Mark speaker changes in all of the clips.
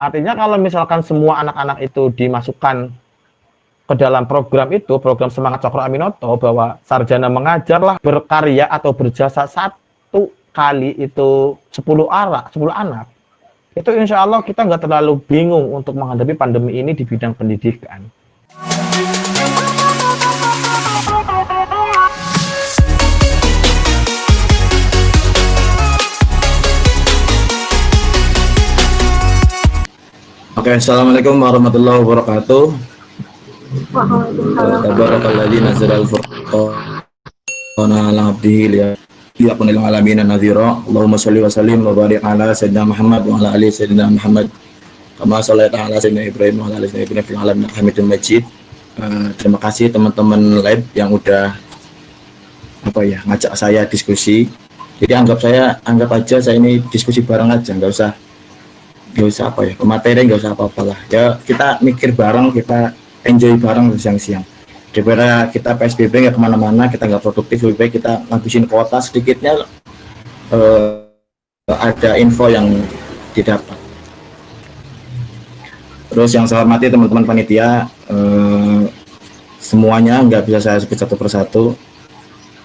Speaker 1: Artinya kalau misalkan semua anak-anak itu dimasukkan ke dalam program itu, program Semangat Cokro Aminoto, bahwa sarjana mengajarlah berkarya atau berjasa satu kali itu 10 anak, itu insya Allah kita nggak terlalu bingung untuk menghadapi pandemi ini di bidang pendidikan.
Speaker 2: Oke, assalamualaikum warahmatullahi wabarakatuh. Tabarakalladzi nazzalal furqana ala abdihi liyakunil alamin nadhira. Allahumma shalli wa sallim wa barik ala sayyidina Muhammad wa ala ali sayyidina Muhammad. Kama shallaita ala sayyidina Ibrahim wa ala ali sayyidina Ibrahim fil alamin Hamidum Majid. Terima kasih teman-teman lab yang udah ngajak saya diskusi. Jadi anggap aja saya ini diskusi bareng aja, nggak usah materi, nggak usah apa-apalah ya, kita mikir bareng, kita enjoy bareng siang-siang. Daripada kita PSBB nggak kemana-mana, kita nggak produktif, lebih baik kita ngabisin kuota sedikitnya, ada info yang didapat. Terus yang saya hormati teman-teman panitia, semuanya nggak bisa saya sebut satu persatu.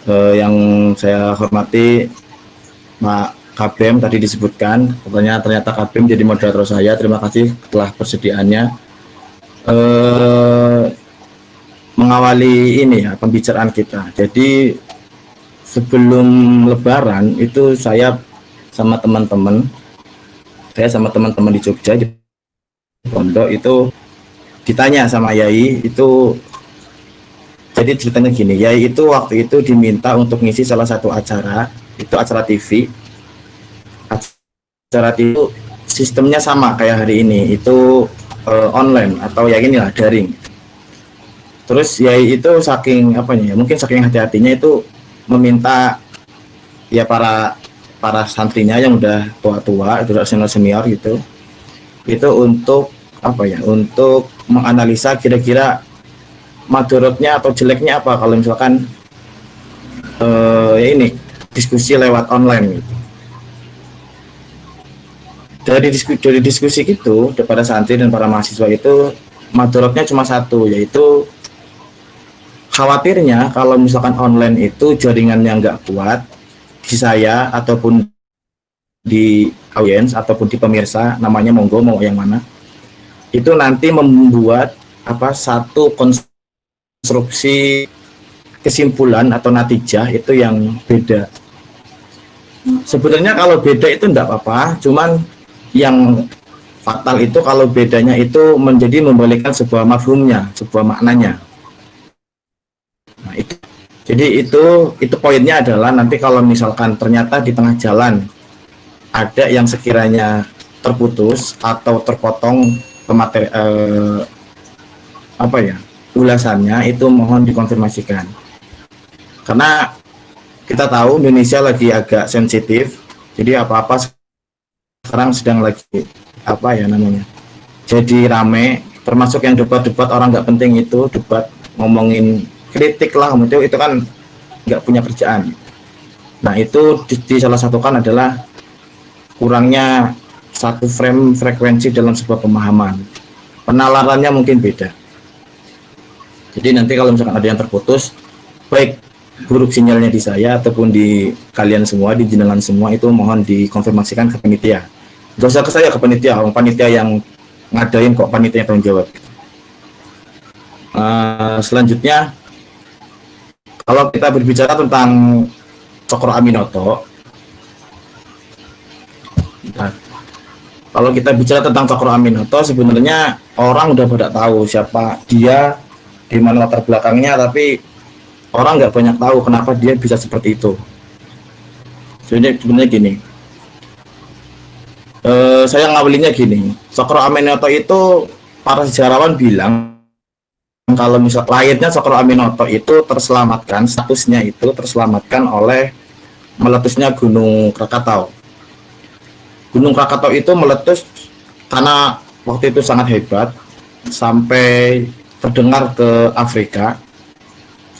Speaker 2: Yang saya hormati Pak KBM tadi disebutkan, katanya ternyata KBM jadi moderator saya. Terima kasih telah persediaannya mengawali ini ya pembicaraan kita. Jadi sebelum Lebaran itu saya sama teman-teman di Jogja di pondok itu ditanya sama Yai itu. Jadi ceritanya gini, Yai itu waktu itu diminta untuk ngisi salah satu acara, itu acara TV. Acara itu sistemnya sama kayak hari ini, itu online atau ya inilah daring. Terus Yai itu saking mungkin saking hati-hatinya itu meminta ya para santrinya yang udah tua-tua, itu senior gitu, itu untuk untuk menganalisa kira-kira madorotnya atau jeleknya apa kalau misalkan diskusi lewat online gitu. Dari diskusi itu kepada santri dan para mahasiswa itu madorotnya cuma satu, yaitu khawatirnya kalau misalkan online itu jaringannya nggak kuat di saya ataupun di audiens ataupun di pemirsa, namanya monggo mau yang mana, itu nanti membuat satu konstruksi kesimpulan atau natijah itu yang beda. Sebenarnya kalau beda itu enggak apa-apa, cuman yang fatal itu kalau bedanya itu menjadi membalikkan sebuah mafhumnya, sebuah maknanya. Nah, itu. Jadi itu poinnya adalah nanti kalau misalkan ternyata di tengah jalan ada yang sekiranya terputus atau terpotong ulasannya, itu mohon dikonfirmasikan. Karena kita tahu Indonesia lagi agak sensitif, jadi apa-apa sekarang sedang lagi jadi rame, termasuk yang debat-debat orang nggak penting itu, debat ngomongin kritik lah, itu kan nggak punya kerjaan. Nah itu di salah satu kan adalah kurangnya satu frekuensi dalam sebuah pemahaman, penalarannya mungkin beda. Jadi nanti kalau misalkan ada yang terputus, baik buruk sinyalnya di saya ataupun di kalian semua, di jenengan semua, itu mohon dikonfirmasikan ke panitia. Gak usah ke saya, ke panitia, panitia yang ngadain kok, panitia yang tanggung jawab. Selanjutnya, kalau kita berbicara tentang Cokro Aminoto, sebenarnya orang udah pada tahu siapa dia, di mana latar belakangnya, tapi orang nggak banyak tahu kenapa dia bisa seperti itu. Jadi sebenarnya gini, saya ngawalinya gini, Cokro Aminoto itu para sejarawan bilang kalau misal lahirnya Cokro Aminoto itu terselamatkan, statusnya itu terselamatkan oleh meletusnya Gunung Krakatau. Gunung Krakatau itu meletus karena waktu itu sangat hebat, sampai terdengar ke Afrika.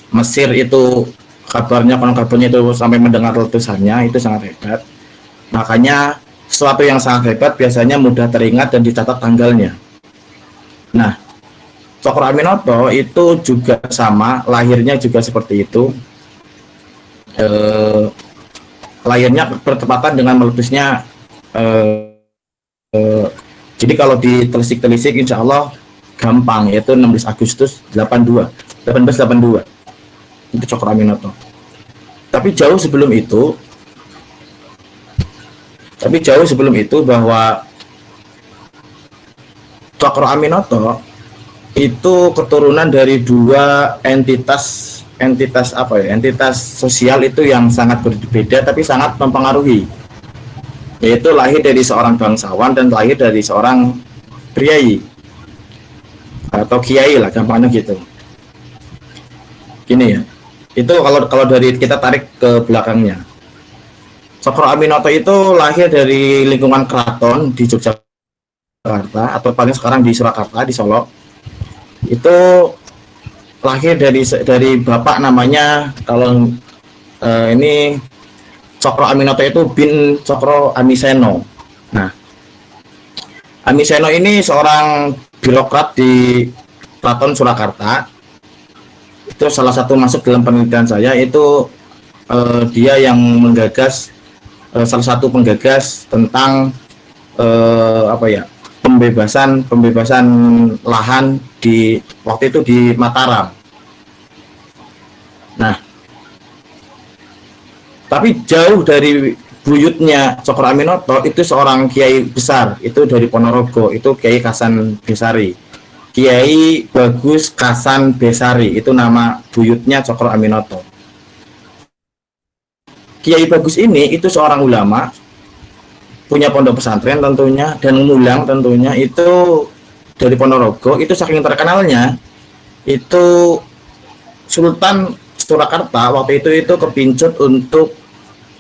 Speaker 2: Mesir itu kabarnya itu sampai mendengar letusannya, itu sangat hebat. Makanya sesuatu yang sangat hebat biasanya mudah teringat dan dicatat tanggalnya. Nah, Cokro Aminoto itu juga sama, lahirnya juga seperti itu. Lahirnya bertepatan dengan meletusnya. Jadi kalau ditelisik-telisik insya Allah gampang, yaitu 16 Agustus 1882 itu Cokro Aminoto. Tapi jauh sebelum itu bahwa Cokro Aminoto itu keturunan dari dua entitas sosial itu yang sangat berbeda tapi sangat mempengaruhi, yaitu lahir dari seorang bangsawan dan lahir dari seorang priai atau kiai lah gampangnya gitu. Gini ya, itu kalau dari kita tarik ke belakangnya, Cokro Aminoto itu lahir dari lingkungan keraton di Yogyakarta atau paling sekarang di Surakarta di Solo. Itu lahir dari bapak namanya, kalau ini Cokro Aminoto itu bin Cokro Amiseno. Nah, Amiseno ini seorang birokrat di Keraton Surakarta. Itu salah satu masuk dalam penelitian saya, itu dia yang menggagas, salah satu penggagas tentang pembebasan lahan di waktu itu di Mataram. Nah, tapi jauh dari buyutnya Cokro Aminoto itu seorang kiai besar, itu dari Ponorogo, itu Kiai Kasan Besari. Kiai Bagus Kasan Besari itu nama buyutnya Cokro Aminoto. Kiai Bagus ini itu seorang ulama, punya pondok pesantren tentunya, dan ngulang tentunya, itu dari Ponorogo. Itu saking terkenalnya, itu Sultan Surakarta waktu itu kepincut untuk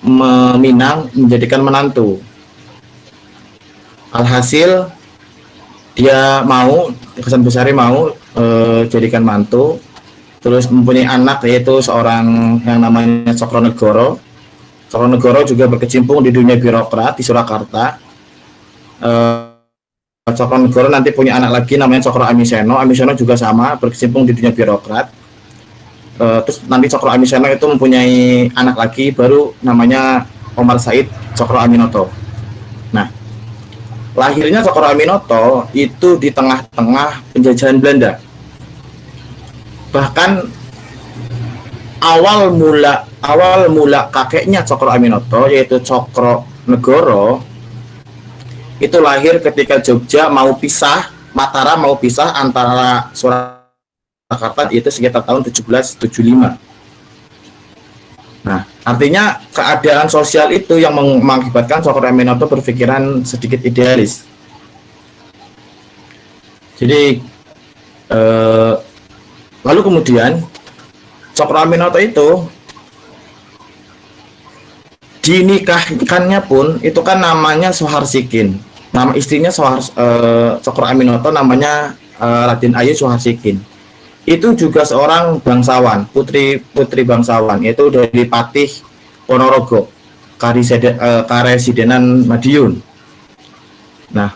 Speaker 2: meminang, menjadikan menantu. Alhasil dia mau, Kasan Besari mau jadikan mantu, terus mempunyai anak yaitu seorang yang namanya Cokronegoro. Cokronegoro juga berkecimpung di dunia birokrat di Surakarta. Cokronegoro nanti punya anak lagi namanya Cokro Amiseno. Amiseno juga sama, berkecimpung di dunia birokrat. Terus nanti Cokro Amiseno itu mempunyai anak lagi baru namanya Omar Said Cokro Aminoto. Nah, lahirnya Cokro Aminoto itu di tengah-tengah penjajahan Belanda. Bahkan awal mula kakeknya Cokro Aminoto yaitu Cokro Negoro itu lahir ketika Jogja mau pisah, Mataram mau pisah antara Surakarta, itu sekitar tahun 1775. Nah, artinya keadaan sosial itu yang mengakibatkan Cokro Aminoto berpikiran sedikit idealis. Jadi lalu kemudian Cokro Aminoto itu dinikahkannya pun itu kan namanya Soharsikin. Nama istrinya Cokro Aminoto namanya Raden Ayu Soharsikin. Itu juga seorang bangsawan, putri bangsawan, yaitu dari Patih Ponorogo, Karesidenan Madiun. Nah,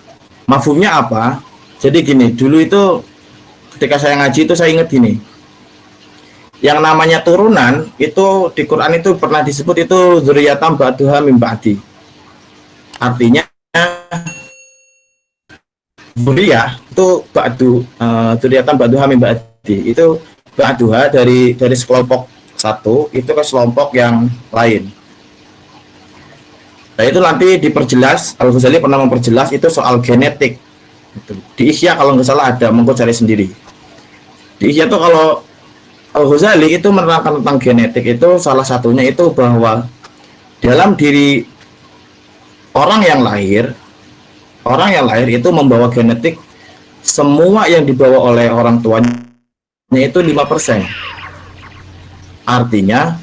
Speaker 2: mafhumnya apa? Jadi gini, dulu itu ketika saya ngaji itu saya ingat gini, yang namanya turunan itu di Quran itu pernah disebut itu dzurriyatan ba'duha min ba'di. Artinya dzurriyah itu dzurriyatan ba'duha min ba'di. Itu ba'duha dari sekelompok satu itu ke sekelompok yang lain. Nah, itu nanti diperjelas, Al-Ghazali pernah memperjelas itu soal genetik. Di Ihya kalau nggak salah ada, monggo cari sendiri. Di Ihya tuh kalau Al-Ghazali itu menerangkan tentang genetik itu salah satunya itu bahwa dalam diri orang yang lahir itu membawa genetik, semua yang dibawa oleh orang tuanya itu 5%. Artinya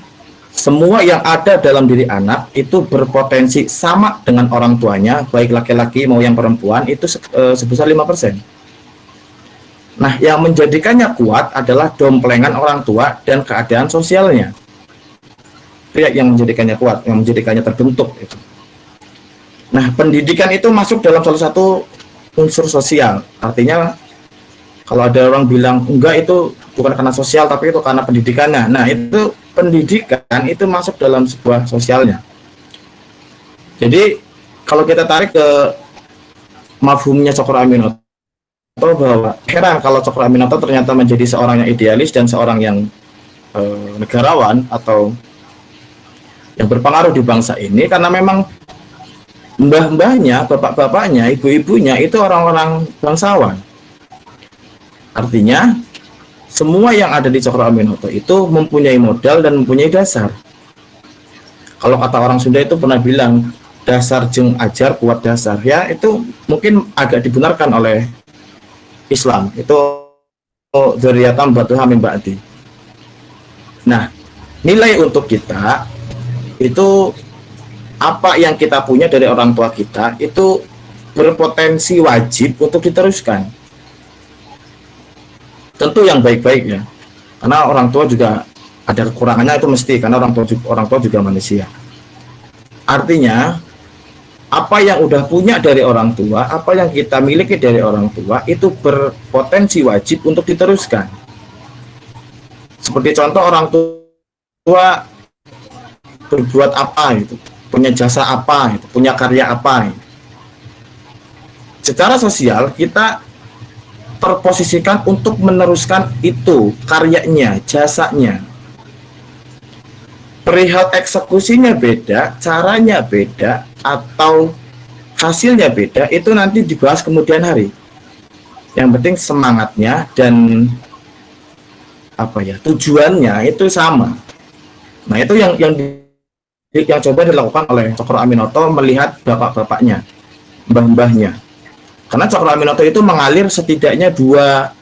Speaker 2: semua yang ada dalam diri anak itu berpotensi sama dengan orang tuanya, baik laki-laki mau yang perempuan, itu sebesar 5%. Nah, yang menjadikannya kuat adalah domplengan orang tua dan keadaan sosialnya. Itu yang menjadikannya kuat, yang menjadikannya terbentuk. Itu. Nah, pendidikan itu masuk dalam salah satu unsur sosial. Artinya kalau ada orang bilang enggak itu bukan karena sosial tapi itu karena pendidikannya. Nah, itu pendidikan itu masuk dalam sebuah sosialnya. Jadi kalau kita tarik ke mafhumnya Cokro Aminoto bahwa heran kalau Cokro Aminoto ternyata menjadi seorang yang idealis dan seorang yang negarawan atau yang berpengaruh di bangsa ini karena memang mbah-mbahnya, bapak-bapaknya, ibu-ibunya itu orang-orang bangsawan. Artinya semua yang ada di Cokro Aminoto itu mempunyai modal dan mempunyai dasar. Kalau kata orang Sunda itu pernah bilang dasar jeng ajar kuat dasar, ya itu mungkin agak dibenarkan oleh Islam. Itu dzurriyyatan ba'duha min ba'di. Nah, nilai untuk kita itu apa yang kita punya dari orang tua kita itu berpotensi wajib untuk diteruskan. Tentu yang baik-baik ya, karena orang tua juga ada kekurangannya itu mesti, karena orang tua juga manusia. Artinya apa yang udah punya dari orang tua, apa yang kita miliki dari orang tua itu berpotensi wajib untuk diteruskan. Seperti contoh orang tua berbuat apa itu, punya jasa apa itu, punya karya apa itu. Secara sosial kita terposisikan untuk meneruskan itu karyanya, jasanya. Perihal eksekusinya beda, caranya beda, atau hasilnya beda, itu nanti dibahas kemudian hari. Yang penting semangatnya dan tujuannya itu sama. Nah, itu yang coba dilakukan oleh Cokro Aminoto melihat bapak-bapaknya, mbah-mbahnya. Karena Cokro Aminoto itu mengalir setidaknya dua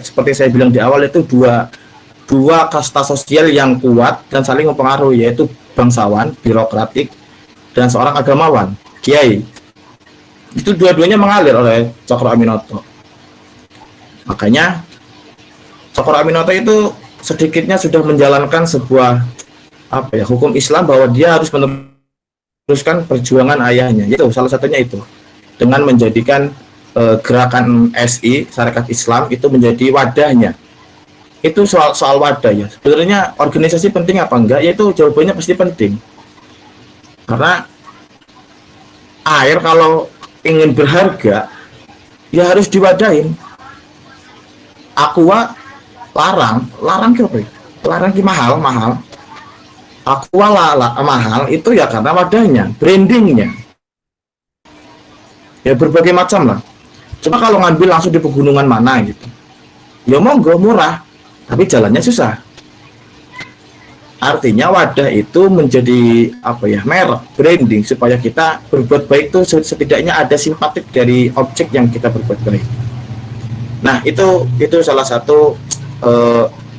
Speaker 2: seperti saya bilang di awal itu dua kasta sosial yang kuat dan saling mempengaruhi, yaitu bangsawan, birokratik, dan seorang agamawan, kiai. Itu dua-duanya mengalir oleh Cokro Aminoto. Makanya Cokro Aminoto itu sedikitnya sudah menjalankan sebuah hukum Islam bahwa dia harus meneruskan perjuangan ayahnya. Itu salah satunya itu dengan menjadikan gerakan SI, Sarekat Islam itu menjadi wadahnya. Itu soal wadah ya. Sebenarnya organisasi penting apa enggak? Yaitu jawabannya pasti penting. Karena air kalau ingin berharga ya harus diwadahin. Aqua larang ki apa? Larang ki mahal. Aqua mahal itu ya karena wadahnya, brandingnya. Ya berbagai macam lah. Coba kalau ngambil langsung di pegunungan mana gitu. Ya monggo murah, tapi jalannya susah. Artinya wadah itu menjadi merek, branding supaya kita berbuat baik itu setidaknya ada simpatik dari objek yang kita berbuat baik. Nah, itu salah satu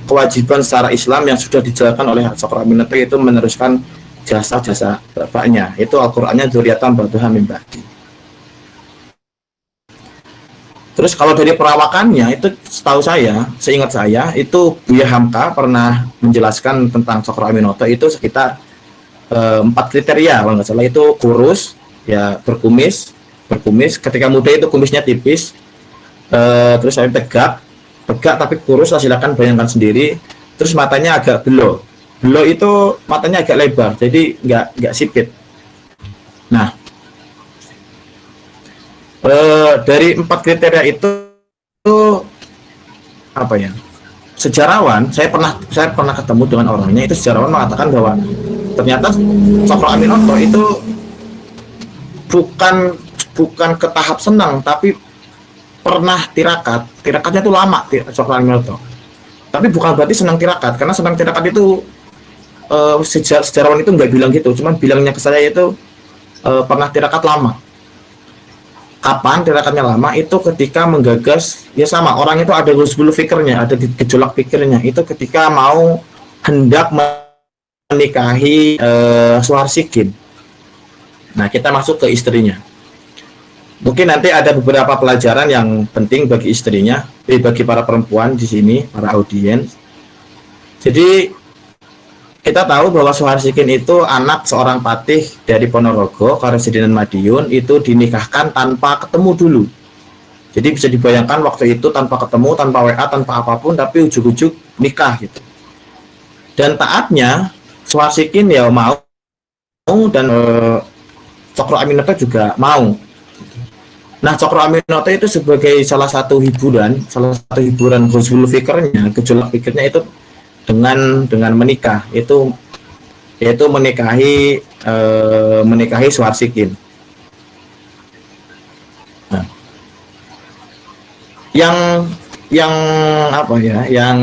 Speaker 2: kewajiban secara Islam yang sudah dijalankan oleh Cokro Aminoto, yaitu meneruskan jasa-jasa bapaknya. Itu Al-Qur'annya dzurriyyatan ba'duha min ba'di. Terus kalau dari perawakannya itu seingat saya itu Buya Hamka pernah menjelaskan tentang Cokro Aminoto itu sekitar 4 kriteria kalau nggak salah, itu kurus, ya berkumis, ketika muda itu kumisnya tipis, terus saya tegak tapi kurus lah, silakan bayangkan sendiri. Terus matanya agak belo itu matanya agak lebar, jadi nggak sipit. Nah, dari 4 kriteria itu sejarawan, saya pernah ketemu dengan orangnya, itu sejarawan mengatakan bahwa ternyata Cokro Aminoto itu bukan ke tahap senang, tapi pernah tirakatnya itu lama Cokro Aminoto. Tapi bukan berarti senang tirakat, karena senang tirakat itu sejarawan itu nggak bilang gitu, cuman bilangnya ke saya itu pernah tirakat lama. Kapan tirakatnya lama? Itu ketika menggagas, ya sama, orang itu ada gejolak pikirnya, gejolak pikirnya itu ketika mau hendak menikahi Suharsikin. Nah, kita masuk ke istrinya. Mungkin nanti ada beberapa pelajaran yang penting bagi istrinya, bagi para perempuan di sini, para audiens. Jadi kita tahu bahwa Suharsikin itu anak seorang patih dari Ponorogo, Karesidenan Madiun, itu dinikahkan tanpa ketemu dulu. Jadi bisa dibayangkan waktu itu tanpa ketemu, tanpa WA, tanpa apapun, tapi ujuk-ujuk nikah gitu. Dan taatnya Suharsikin ya mau, dan Cokro Aminoto juga mau. Nah, Cokro Aminoto itu sebagai salah satu hiburan gejolak pikirnya itu dengan menikah, yaitu menikahi Suharsikin. Nah, yang apa ya, yang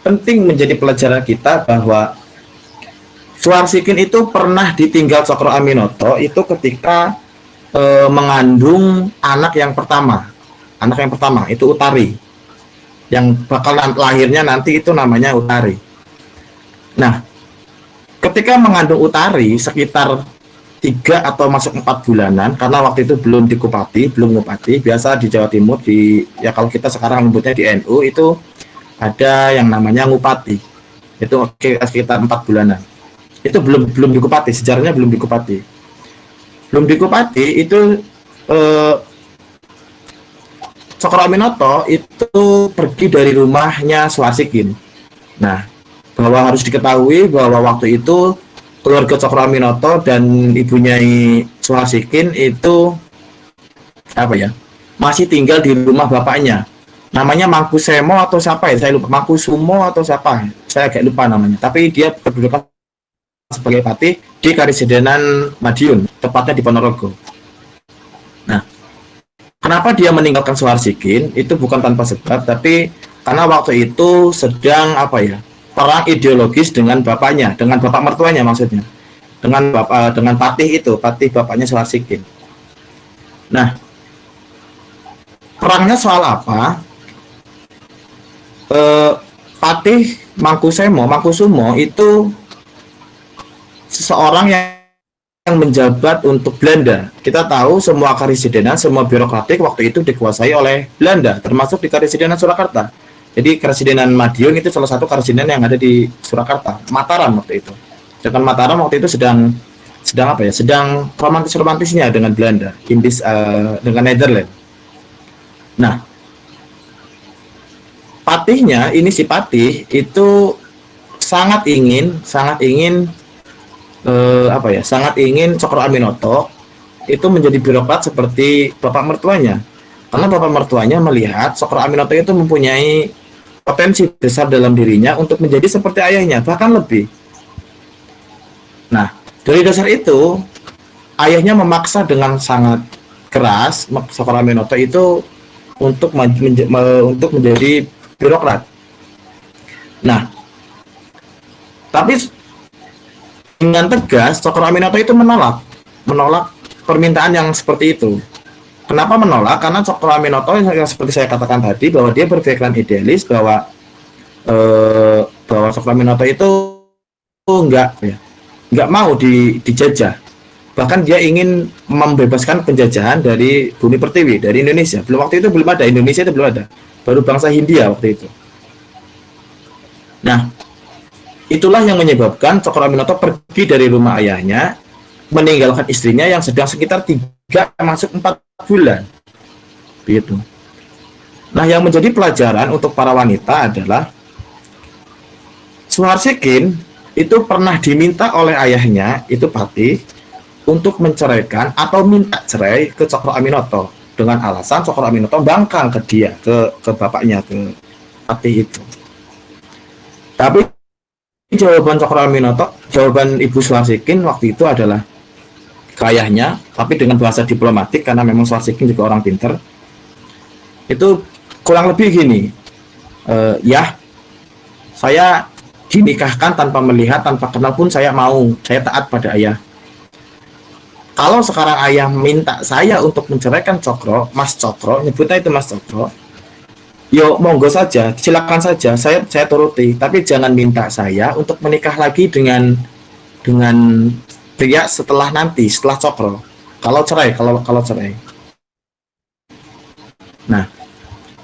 Speaker 2: penting menjadi pelajaran kita bahwa Suharsikin itu pernah ditinggal Cokro Aminoto itu ketika mengandung anak yang pertama itu Utari, yang bakal lahirnya nanti itu namanya Utari. Nah, ketika mengandung Utari sekitar 3 atau masuk 4 bulanan, karena waktu itu belum ngupati, biasa di Jawa Timur ya kalau kita sekarang menyebutnya di NU itu ada yang namanya ngupati, itu sekitar 4 bulanan. Itu belum dikupati, sejarahnya belum dikupati itu Cokro Aminoto itu pergi dari rumahnya Suharsikin. Nah, bahwa harus diketahui bahwa waktu itu keluarga Cokro Aminoto dan ibunya Suharsikin itu masih tinggal di rumah bapaknya. Namanya Mangkusemo atau siapa ya? Saya lupa. Mangkusumo atau siapa? Saya agak lupa namanya. Tapi dia berkedudukan sebagai patih di Karesidenan Madiun, tepatnya di Ponorogo. Nah, kenapa dia meninggalkan Suharsikin? Itu bukan tanpa sebab, tapi karena waktu itu sedang perang ideologis dengan bapaknya, dengan bapak mertuanya maksudnya, dengan patih bapaknya Suharsikin. Nah, perangnya soal apa? Patih Mangkusumo itu seseorang yang menjabat untuk Belanda. Kita tahu semua karesidenan, semua birokratik waktu itu dikuasai oleh Belanda, termasuk di Karesidenan Surakarta. Jadi Karesidenan Madiun itu salah satu karesidenan yang ada di Surakarta, Mataram waktu itu. Sedangkan Mataram waktu itu sedang romantis-romantisnya dengan Belanda, dengan Netherlands. Nah, patihnya si patih itu sangat ingin Cokro Aminoto itu menjadi birokrat seperti bapak mertuanya, karena bapak mertuanya melihat Cokro Aminoto itu mempunyai potensi besar dalam dirinya untuk menjadi seperti ayahnya, bahkan lebih. Nah, dari dasar itu ayahnya memaksa dengan sangat keras Cokro Aminoto itu untuk menjadi birokrat. Nah, tapi dengan tegas Cokro Aminoto itu menolak permintaan yang seperti itu. Kenapa menolak? Karena Cokro Aminoto yang seperti saya katakan tadi, bahwa dia berpikiran idealis, bahwa Cokro Aminoto itu nggak mau dijajah. Bahkan dia ingin membebaskan penjajahan dari bumi pertiwi, dari Indonesia. Waktu itu belum ada, Indonesia itu belum ada, baru bangsa Hindia waktu itu. Nah, itulah yang menyebabkan Cokro Aminoto pergi dari rumah ayahnya, meninggalkan istrinya yang sedang sekitar 3 masuk 4 bulan. Begitu. Nah, yang menjadi pelajaran untuk para wanita adalah Suharsikin itu pernah diminta oleh ayahnya, itu patih, untuk menceraikan atau minta cerai ke Cokro Aminoto dengan alasan Cokro Aminoto bangkang ke dia, ke bapaknya, ke patih itu. Tapi jawaban Cokro Aminoto, jawaban Ibu Suharsikin waktu itu adalah ke ayahnya, tapi dengan bahasa diplomatik karena memang Suharsikin juga orang pinter. Itu kurang lebih gini, saya dinikahkan tanpa melihat, tanpa kenal pun saya taat pada ayah. Kalau sekarang ayah minta saya untuk menceraikan Cokro, Mas Cokro, nyebutnya itu Mas Cokro, yo monggo saja, silakan saja, saya turuti, tapi jangan minta saya untuk menikah lagi dengan pria setelah Cokro. Kalau cerai. Nah,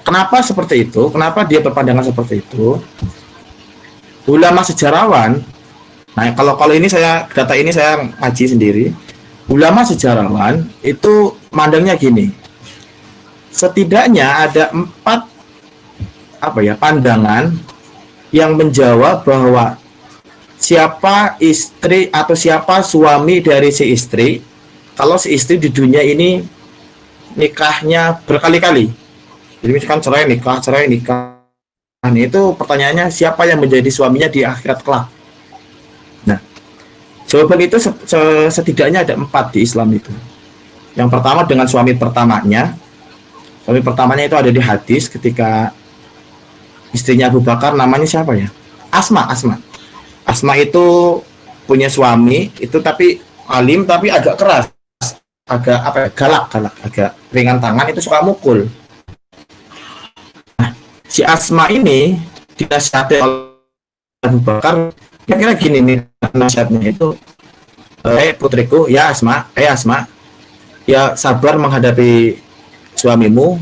Speaker 2: Kenapa seperti itu? Kenapa dia berpandangan seperti itu? Ulama sejarawan, nah kalau ini data ini saya ngaji sendiri. Ulama sejarawan itu mandangnya gini. Setidaknya ada 4 pandangan yang menjawab bahwa siapa istri atau siapa suami dari si istri, kalau si istri di dunia ini nikahnya berkali-kali. Jadi misalkan cerai nikah. Nah, itu pertanyaannya siapa yang menjadi suaminya di akhirat kelak. Nah, jawaban itu setidaknya ada 4 di Islam itu. Yang pertama dengan suami pertamanya. Suami pertamanya itu ada di hadis ketika istrinya Abu Bakar, namanya siapa ya? Asma. Asma itu punya suami itu tapi alim tapi agak keras, agak galak, agak ringan tangan, itu suka mukul. Nah, si Asma ini dinasihati oleh Abu Bakar, kira-kira gini nih nasihatnya itu, putriku, ya Asma, ya sabar menghadapi suamimu,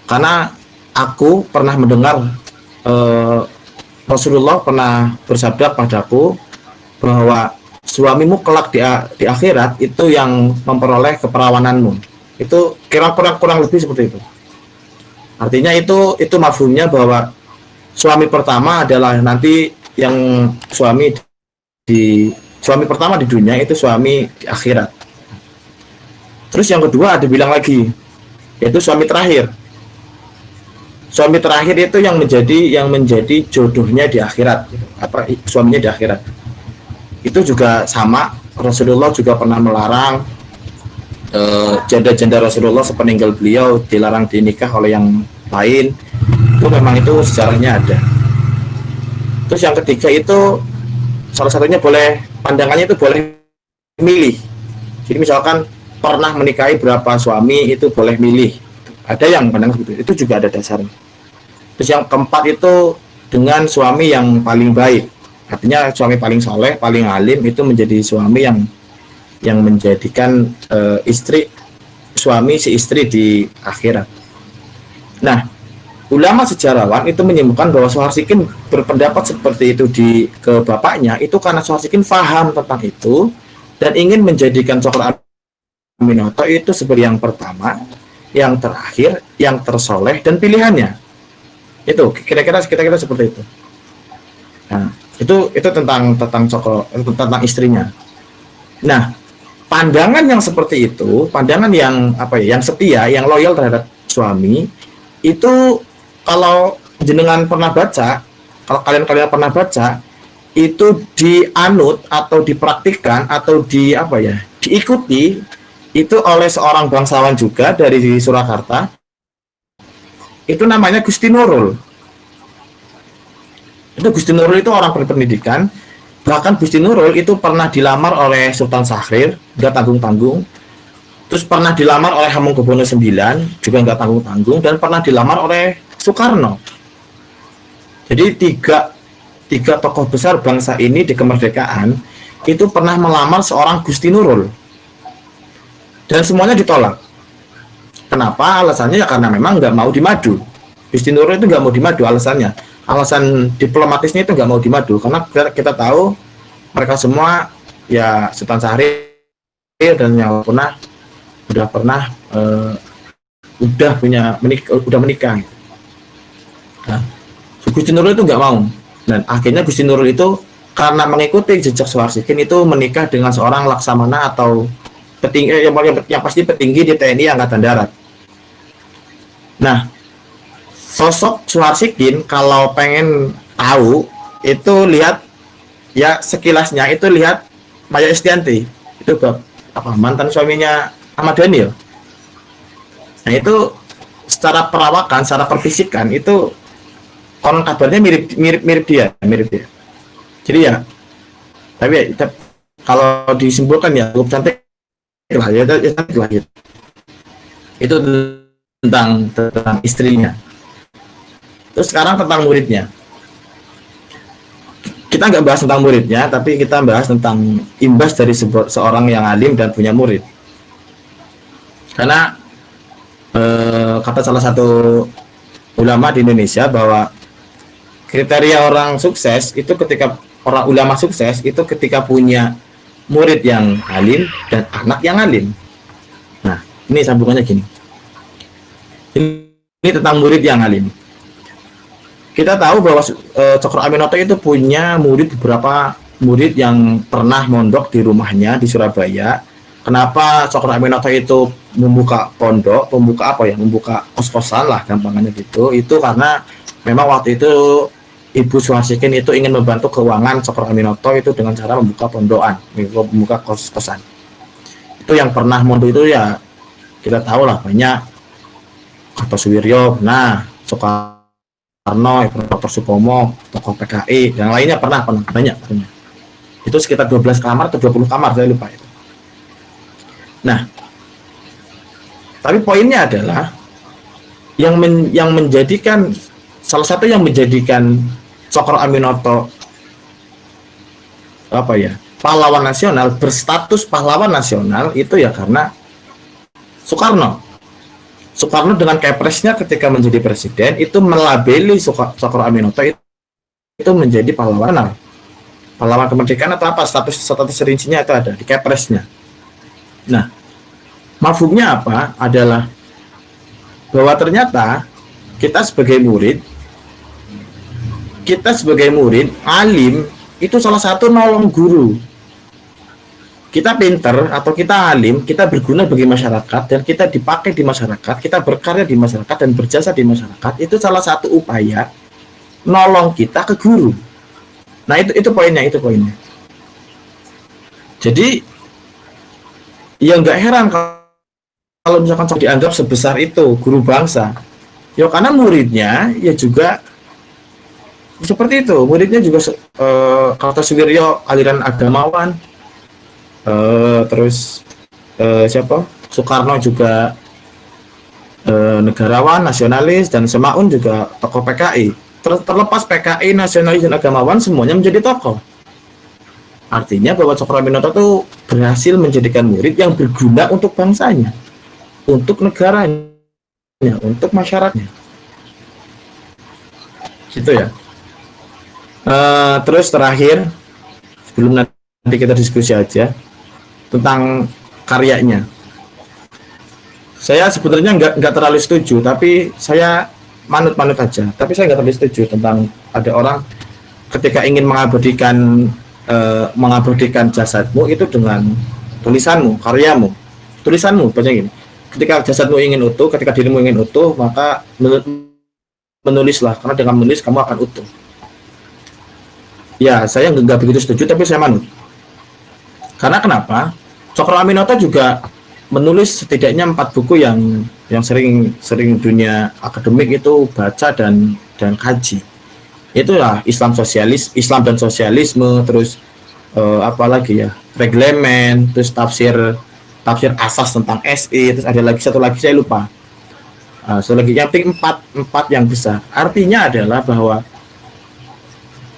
Speaker 2: karena aku pernah mendengar Rasulullah pernah bersabda padaku bahwa suamimu kelak di akhirat itu yang memperoleh keperawananmu. Itu kurang lebih seperti itu. Artinya itu mafhumnya bahwa suami pertama adalah nanti yang suami pertama di dunia itu suami di akhirat. Terus yang kedua ada bilang lagi, yaitu suami terakhir. Suami terakhir itu yang menjadi jodohnya di akhirat, suaminya di akhirat. Itu juga sama, Rasulullah juga pernah melarang janda-janda Rasulullah sepeninggal beliau dilarang dinikah oleh yang lain. Itu memang itu sejarahnya ada. Terus yang ketiga itu salah satunya pandangannya itu boleh milih. Jadi misalkan pernah menikahi berapa suami itu boleh milih. Ada yang pandang seperti itu juga ada dasarnya. Terus yang keempat itu dengan suami yang paling baik. Artinya suami paling soleh, paling alim itu menjadi suami yang menjadikan si istri di akhirat. Nah, ulama sejarawan itu menyebutkan bahwa Suharsikin berpendapat seperti itu ke bapaknya itu karena Suharsikin faham tentang itu dan ingin menjadikan Cokro Aminoto itu sebagai yang pertama, yang terakhir, yang tersoleh dan pilihannya. Itu kira-kira seperti itu. Nah, itu tentang Cokro, tentang istrinya. Nah, pandangan yang seperti itu, pandangan yang yang setia, yang loyal terhadap suami, itu kalau jenengan pernah baca, kalau kalian pernah baca, itu dianut atau dipraktikkan atau diikuti itu oleh seorang bangsawan juga dari Surakarta. Itu namanya Gusti Nurul. Gusti Nurul itu orang berpendidikan. Bahkan Gusti Nurul itu pernah dilamar oleh Sultan Syahrir, nggak tanggung-tanggung. Terus pernah dilamar oleh Hamengkubuwono IX, juga nggak tanggung-tanggung. Dan pernah dilamar oleh Soekarno. Jadi tiga tokoh besar bangsa ini di kemerdekaan itu pernah melamar seorang Gusti Nurul. Dan semuanya ditolak. Kenapa? Alasannya ya karena memang nggak mau dimadu. Gusti Nurul itu nggak mau dimadu alasannya. Alasan diplomatisnya itu nggak mau dimadu. Karena kita tahu mereka semua ya Sultan Syahrir dan yang udah menikah. Nah, Gusti Nurul itu nggak mau. Dan akhirnya Gusti Nurul itu karena mengikuti jejak Suharsikin itu menikah dengan seorang laksamana atau yang pasti petinggi di TNI Angkatan Darat. Nah, sosok Suharsikin kalau pengen tahu itu lihat ya sekilasnya itu lihat Maya Estianty itu mantan suaminya Ahmad Dhani ya. Nah itu secara perawakan, secara perfisikan itu konon kabarnya mirip dia. Jadi ya, tapi kalau disimpulkan ya cukup cantik lah ya cantik lah gitu. Itu tentang istrinya. Terus sekarang tentang muridnya. Kita nggak bahas tentang muridnya, tapi kita bahas tentang imbas dari seorang yang alim dan punya murid. Karena kata salah satu ulama di Indonesia bahwa kriteria orang sukses itu ketika orang ulama sukses itu ketika punya murid yang alim dan anak yang alim. Nah, ini sambungannya gini. Ini tentang murid yang alim. Kita tahu bahwa Cokro Aminoto itu punya beberapa murid yang pernah mondok di rumahnya di Surabaya. Kenapa Cokro Aminoto itu membuka pondok, membuka kos-kosan lah gampangannya gitu. Itu karena memang waktu itu Ibu Suharsikin itu ingin membantu keuangan Cokro Aminoto itu dengan cara membuka pondokan, membuka kos-kosan. Itu yang pernah mondok itu ya kita tahu lah banyak Kartosuwiryo, Soekarno, Dr. Supomo, tokoh PKI, yang lainnya pernah banyak. Itu sekitar 12 kamar atau 20 kamar saya lupa itu. Nah, tapi poinnya adalah yang menjadikan salah satu yang menjadikan Cokro Aminoto pahlawan nasional, berstatus pahlawan nasional itu ya karena Soekarno dengan kepresnya ketika menjadi presiden itu melabeli Cokro Aminoto itu menjadi pahlawan kemerdekaan atau apa, status rincinya itu ada di kepresnya. Nah, mafhumnya apa adalah bahwa ternyata kita sebagai murid alim itu salah satu nolong guru. Kita pinter atau kita alim, kita berguna bagi masyarakat dan kita dipakai di masyarakat, kita berkarya di masyarakat dan berjasa di masyarakat, itu salah satu upaya nolong kita ke guru. Nah, itu poinnya. Jadi ya nggak heran kalau misalkan dianggap sebesar itu guru bangsa. Ya karena muridnya ya juga seperti itu. Muridnya juga Kartosuwiryo aliran agamawan. Terus Soekarno juga negarawan, nasionalis, dan Semaun juga tokoh PKI. Terlepas PKI, nasionalis, dan agamawan semuanya menjadi tokoh. Artinya bahwa Cokro Aminoto itu berhasil menjadikan murid yang berguna untuk bangsanya, untuk negaranya, untuk masyarakatnya. Gitu ya. Terus terakhir, sebelum nanti kita diskusi aja tentang karyanya. Saya sebenarnya nggak terlalu setuju, tapi saya manut-manut aja. Tapi saya nggak terlalu setuju tentang ada orang ketika ingin mengabadikan jasadmu itu dengan tulisanmu, karyamu, tulisanmu. Baca gini, ketika jasadmu ingin utuh, ketika dirimu ingin utuh, maka menulislah, karena dengan menulis kamu akan utuh. Ya, saya nggak begitu setuju, tapi saya manut. Karena kenapa? Cokro Aminoto juga menulis setidaknya 4 buku yang sering dunia akademik itu baca dan kaji. Itulah Islam dan sosialisme, terus apalagi ya, reglemen, terus tafsir asas tentang SI, terus ada lagi satu lagi saya lupa. Satu lagi yang penting empat yang besar. Artinya adalah bahwa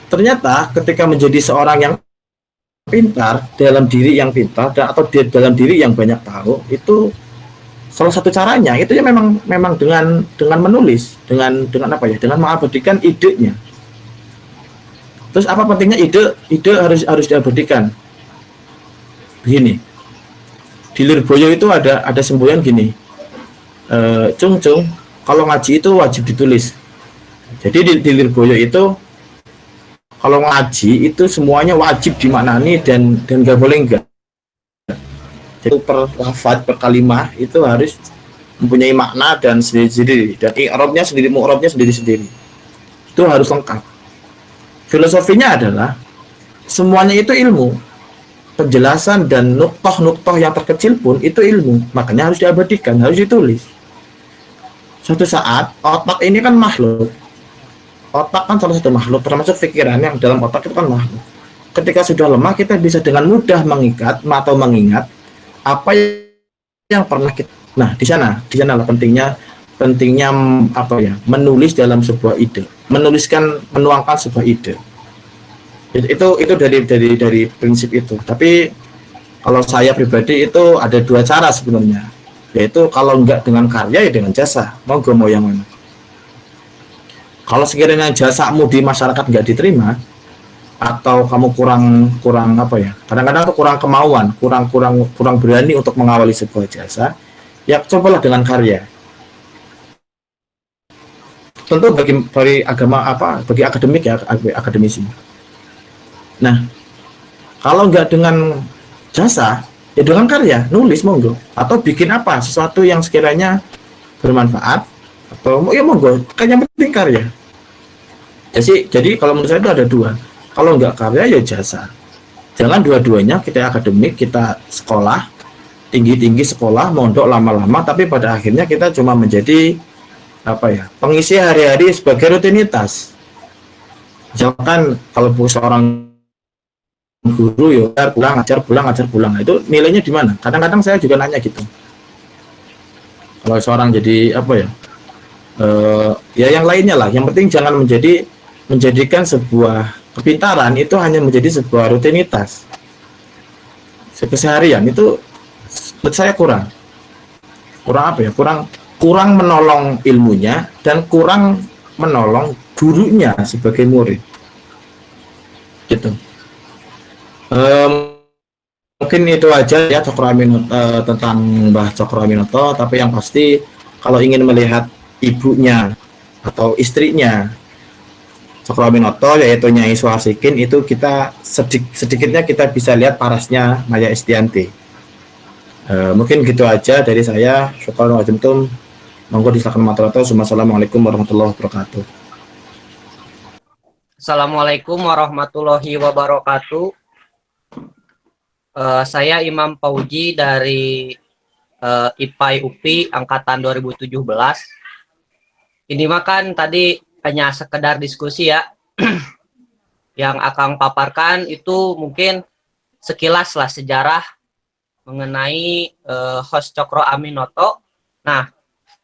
Speaker 2: ternyata ketika menjadi seorang yang pintar, dalam diri yang pintar atau dalam diri yang banyak tahu, itu salah satu caranya itu ya memang dengan menulis, dengan mengabadikan idenya. Terus apa pentingnya ide harus diabadikan? Begini, di Lirboyo itu ada semboyan gini, cung kalau ngaji itu wajib ditulis. Jadi di Lirboyo itu kalau ngaji itu semuanya wajib dimaknani dan nggak boleh enggak. Jadi per lafaz, per kalimah itu harus mempunyai makna dan sendiri-sendiri, dan i'rabnya sendiri, mu'rabnya sendiri-sendiri. Itu harus lengkap. Filosofinya adalah semuanya itu ilmu. Penjelasan dan nuktoh yang terkecil pun itu ilmu. Makanya harus diabadikan, harus ditulis. Suatu saat otak ini kan makhluk. Otak kan salah satu makhluk, termasuk pikiran yang dalam otak itu kan makhluk. Ketika sudah lemah, kita bisa dengan mudah mengingat apa yang pernah kita. Nah, di sanalah pentingnya menulis dalam sebuah ide, menuangkan sebuah ide. Itu dari prinsip itu. Tapi kalau saya pribadi itu ada 2 cara sebenarnya, yaitu kalau enggak dengan karya ya dengan jasa. Mau yang mana? Kalau sekiranya jasamu di masyarakat nggak diterima, atau kamu kurang apa ya, kadang-kadang tuh kurang kemauan, kurang berani untuk mengawali sebuah jasa, ya cobalah dengan karya. Tentu bagi agama apa, bagi akademik ya, akademisi. Nah, kalau nggak dengan jasa, ya dengan karya, nulis monggo, atau bikin apa, sesuatu yang sekiranya bermanfaat, atau ya monggo, kan yang penting karya. Jadi kalau menurut saya itu ada dua. Kalau nggak karya ya jasa. Jangan dua-duanya, kita akademik, kita sekolah, tinggi-tinggi sekolah, mondok lama-lama, tapi pada akhirnya kita cuma menjadi apa ya, pengisi hari-hari sebagai rutinitas. Misalkan kalau seorang guru ya ajar pulang, nah, itu nilainya di mana? Kadang-kadang saya juga nanya gitu. Kalau seorang jadi apa ya, ya yang lainnya lah. Yang penting jangan menjadikan sebuah kepintaran itu hanya menjadi sebuah rutinitas. Keseharian itu menurut saya kurang apa ya, kurang menolong ilmunya dan kurang menolong gurunya sebagai murid gitu. Mungkin itu aja ya Cokro Aminoto, tentang Mbah Cokro Aminoto. Tapi yang pasti kalau ingin melihat ibunya atau istrinya Cokro Aminoto, yaitu Nyai Suharsikin, itu kita sedikitnya kita bisa lihat parasnya Maya Estianti. Mungkin gitu aja dari saya. Syukran wa juntum. Monggo disilakan maturato. Assalamualaikum warahmatullahi wabarakatuh.
Speaker 3: Assalamualaikum warahmatullahi wabarakatuh. Saya Imam Pauji dari IPAI UPI angkatan 2017. Ini mah kan tadi hanya sekedar diskusi ya. Yang Akang paparkan itu mungkin sekilas lah sejarah mengenai host Cokro Aminoto. Nah,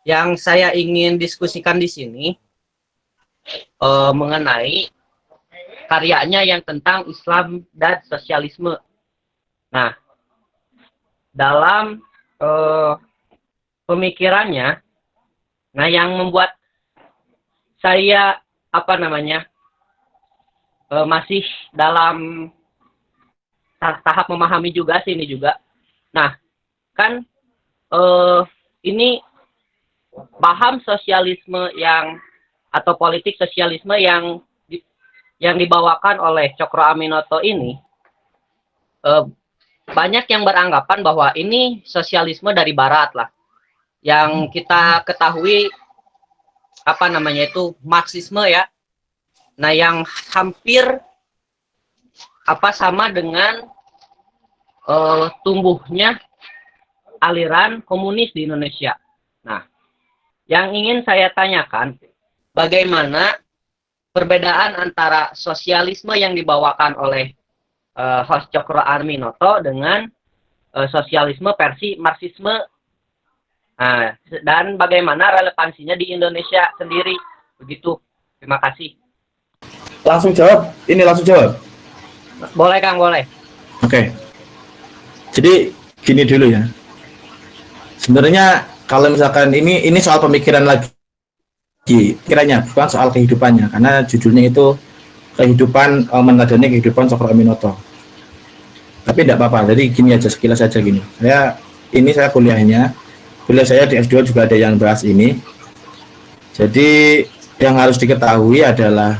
Speaker 3: yang saya ingin diskusikan di sini mengenai karyanya yang tentang Islam dan sosialisme. Nah, dalam pemikirannya, nah yang membuat saya masih dalam tahap memahami juga sih ini juga. Nah, kan ini paham sosialisme atau politik sosialisme yang dibawakan oleh Cokro Aminoto ini, banyak yang beranggapan bahwa ini sosialisme dari barat lah. Yang kita ketahui Marxisme ya. Nah, yang hampir sama dengan tumbuhnya aliran komunis di Indonesia. Nah, yang ingin saya tanyakan, bagaimana perbedaan antara sosialisme yang dibawakan oleh host Cokro Aminoto dengan sosialisme versi Marxisme, dan bagaimana relevansinya di Indonesia sendiri, begitu. Terima kasih.
Speaker 2: Langsung jawab.
Speaker 3: Boleh Kang, boleh.
Speaker 2: Oke. Jadi gini dulu ya. Sebenarnya kalau misalkan ini soal pemikiran lagi, kiranya bukan soal kehidupannya, karena judulnya itu kehidupan, meneladani kehidupan Cokro Aminoto. Tapi tidak apa-apa, jadi gini aja, sekilas aja gini. Saya kuliah saya di S2 juga ada yang bahas ini. Jadi yang harus diketahui adalah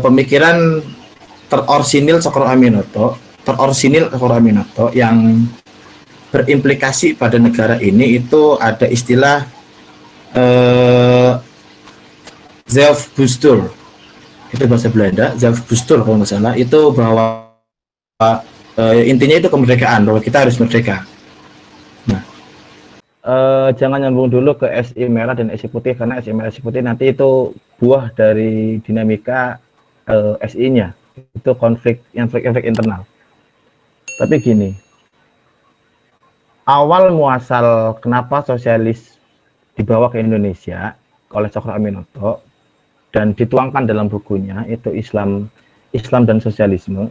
Speaker 2: pemikiran terorsinil Cokro Aminoto yang berimplikasi pada negara ini, itu ada istilah Zelfbustur, itu bahasa Belanda, Zelfbustur kalau nggak salah, itu bahwa intinya itu kemerdekaan, bahwa kita harus merdeka. Nah,
Speaker 1: jangan nyambung dulu ke SI merah dan SI putih, karena SI merah SI putih nanti itu buah dari dinamika SI-nya, itu konflik internal. Tapi gini, awal muasal kenapa sosialis dibawa ke Indonesia oleh Cokro Aminoto dan dituangkan dalam bukunya itu Islam dan sosialisme,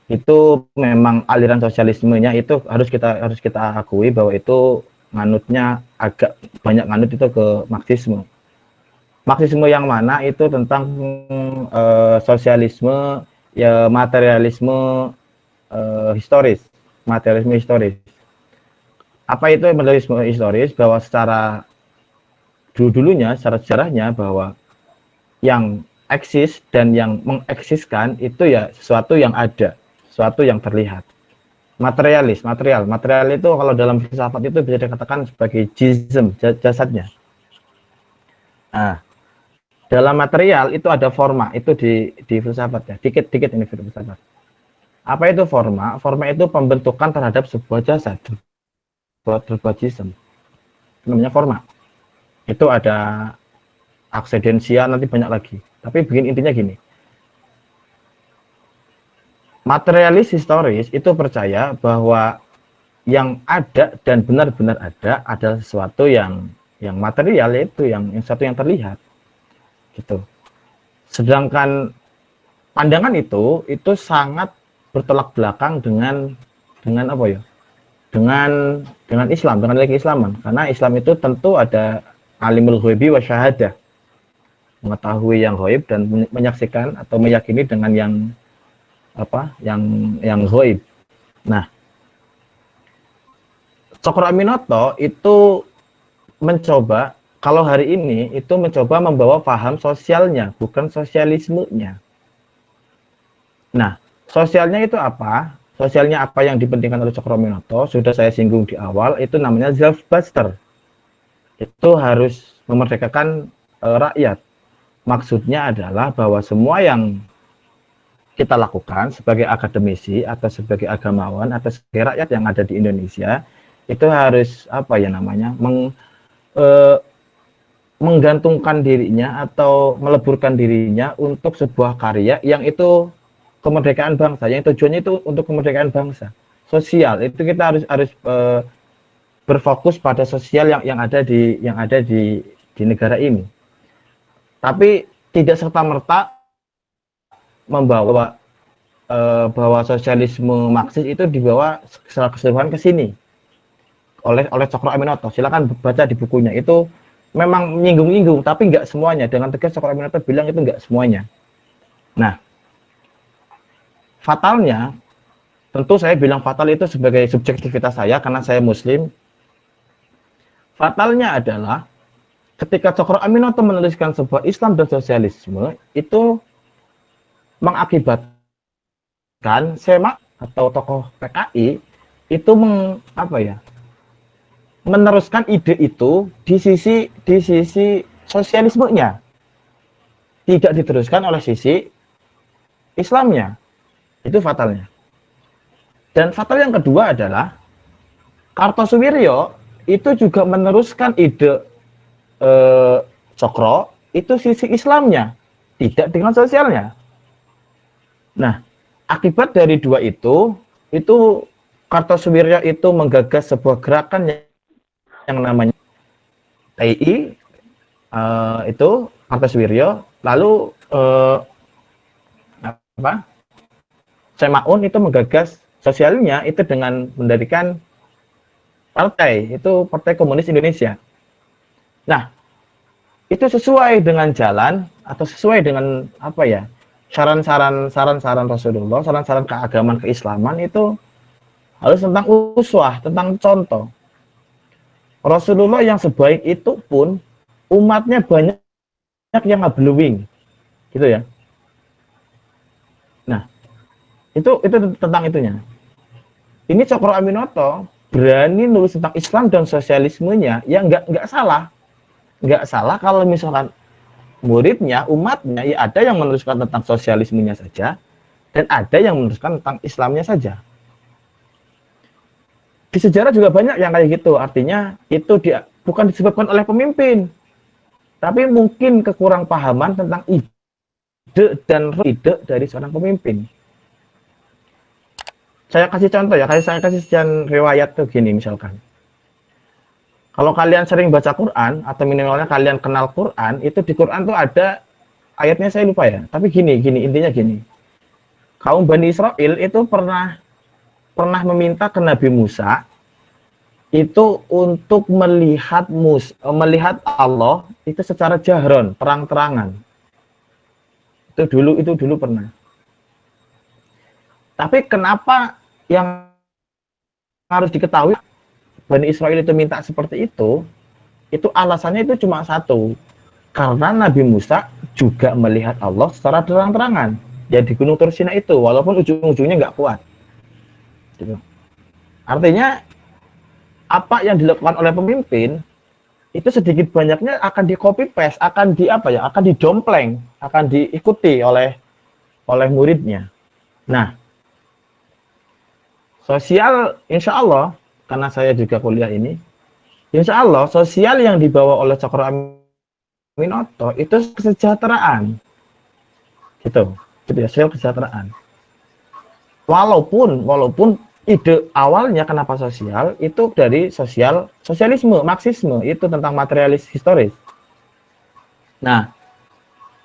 Speaker 1: itu memang aliran sosialismenya itu harus kita akui bahwa itu nganutnya agak banyak nganut itu ke Marxisme. Marxisme yang mana itu tentang sosialisme, ya materialisme historis, materialisme historis. Apa itu materialisme historis? Bahwa secara dulunya, secara sejarahnya, bahwa yang eksis dan yang mengeksiskan itu ya sesuatu yang ada, sesuatu yang terlihat. Material itu kalau dalam filsafat itu bisa dikatakan sebagai jism, jasadnya. Nah, dalam material itu ada forma, itu di filsafat ya, dikit ini filsafat. Apa itu forma? Forma itu pembentukan terhadap sebuah jasad, sebuah jism. Namanya forma. Itu ada aksedensia, nanti banyak lagi. Tapi begini, intinya gini. Materialis historis itu percaya bahwa yang ada dan benar-benar ada adalah sesuatu yang material, itu yang satu yang terlihat. Gitu. Sedangkan pandangan itu sangat bertolak belakang dengan apa ya? Dengan Islam, dengan nilai keislaman. Karena Islam itu tentu ada alimul ghaibi wa syahadah. Mengetahui yang ghaib dan menyaksikan atau meyakini dengan yang ghaib. Nah, Cokro Aminoto itu mencoba, kalau hari ini itu mencoba membawa paham sosialnya, bukan sosialismenya. Nah, sosialnya itu apa? Sosialnya apa yang dipentingkan oleh Cokro Aminoto, sudah saya singgung di awal, itu namanya self-buster. Itu harus memerdekakan rakyat. Maksudnya adalah bahwa semua yang kita lakukan sebagai akademisi atau sebagai agamawan atau sebagai rakyat yang ada di Indonesia itu harus menggantungkan dirinya atau meleburkan dirinya untuk sebuah karya yang itu kemerdekaan bangsa, yang tujuannya itu untuk kemerdekaan bangsa. Sosial itu kita harus berfokus pada sosial yang ada di negara ini. Tapi tidak serta-merta membawa bahwa sosialisme Marxis itu dibawa secara keseluruhan ke sini oleh Cokro Aminoto. Silakan baca di bukunya, itu memang menyinggung-nyinggung tapi nggak semuanya. Dengan tegas Cokro Aminoto bilang itu nggak semuanya. Nah, fatalnya, tentu saya bilang fatal itu sebagai subjektivitas saya karena saya Muslim. Fatalnya adalah ketika Cokro Aminoto menuliskan sebuah Islam dan sosialisme, itu mengakibatkan Semak atau tokoh PKI itu meneruskan ide itu di sisi sosialismenya, tidak diteruskan oleh sisi Islamnya. Itu fatalnya. Dan fatal yang kedua adalah Kartosuwiryo itu juga meneruskan ide Cokro itu sisi Islamnya, tidak dengan sosialnya. Nah, akibat dari dua itu Kartosuwiryo itu menggagas sebuah gerakan yang namanya TI, itu Kartosuwiryo, lalu Semaun itu menggagas sosialnya itu dengan mendirikan partai, itu Partai Komunis Indonesia. Nah, itu sesuai dengan jalan atau sesuai dengan saran-saran Rasulullah, saran-saran keagamaan keislaman itu harus tentang uswah, tentang contoh. Rasulullah yang sebaik itu pun umatnya banyak yang ngabluwing, gitu ya. Nah, itu tentang itunya. Ini Cokro Aminoto berani nulis tentang Islam dan sosialismenya, ya nggak salah kalau misalkan muridnya, umatnya, ya ada yang menuliskan tentang sosialismenya saja dan ada yang menuliskan tentang Islamnya saja. Di sejarah juga banyak yang kayak gitu. Artinya itu bukan disebabkan oleh pemimpin, tapi mungkin kekurang pahaman tentang ide dan ide dari seorang pemimpin. Saya kasih contoh ya, saya kasih sekian riwayat tuh gini misalkan. Kalau kalian sering baca Quran atau minimalnya kalian kenal Quran, itu di Quran tuh ada ayatnya saya lupa ya. Tapi gini intinya gini. Kaum Bani Israel itu pernah meminta ke Nabi Musa itu untuk melihat Allah itu secara jahron, terang-terangan. Itu dulu pernah. Tapi kenapa yang harus diketahui Bani Israel itu minta seperti itu alasannya itu cuma satu. Karena Nabi Musa juga melihat Allah secara terang-terangan. Ya di Gunung Tursina itu, walaupun ujung-ujungnya nggak kuat. Gitu. Artinya, apa yang dilakukan oleh pemimpin, itu sedikit banyaknya akan di copy paste, akan didompleng, akan diikuti oleh muridnya. Nah, sosial, insya Allah, karena saya juga kuliah ini, insya Allah sosial yang dibawa oleh Cokro Aminoto itu kesejahteraan, gitu ya, sosial kesejahteraan. Walaupun ide awalnya kenapa sosial itu dari sosialisme, Marxisme, itu tentang materialis historis. Nah,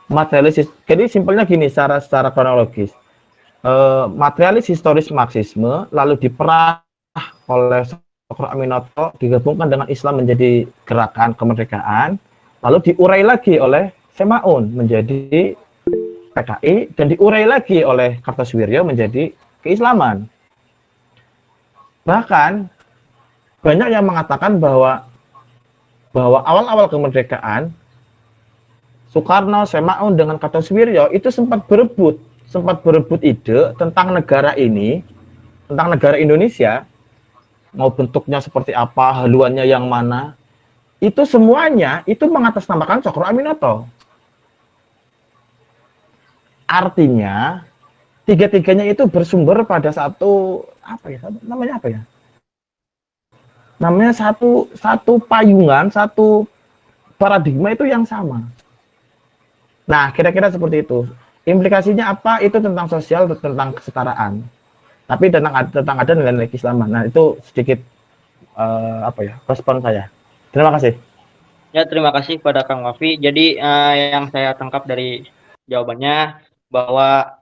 Speaker 1: materialis, jadi simpelnya gini, secara kronologis, materialis historis Marxisme lalu diperah oleh Cokro Aminoto, digabungkan dengan Islam menjadi gerakan kemerdekaan, lalu diurai lagi oleh Semaun menjadi PKI, dan diurai lagi oleh Kartosuwiryo menjadi keislaman. Bahkan banyak yang mengatakan bahwa awal-awal kemerdekaan Soekarno, Semaun dengan Kartosuwiryo itu sempat berebut ide tentang negara ini, tentang negara Indonesia, mau bentuknya seperti apa, haluannya yang mana. Itu semuanya itu mengatasnamakan Cokro Aminoto. Artinya tiga-tiganya itu bersumber pada namanya satu payungan, satu paradigma itu yang sama. Nah, kira-kira seperti itu. Implikasinya apa? Itu tentang sosial, tentang kesetaraan. Tapi tentang ada nilai-nilai keislaman. Nah, itu sedikit respon saya. Terima kasih.
Speaker 4: Ya, terima kasih pada Kang Wafi. Jadi yang saya tangkap dari jawabannya bahwa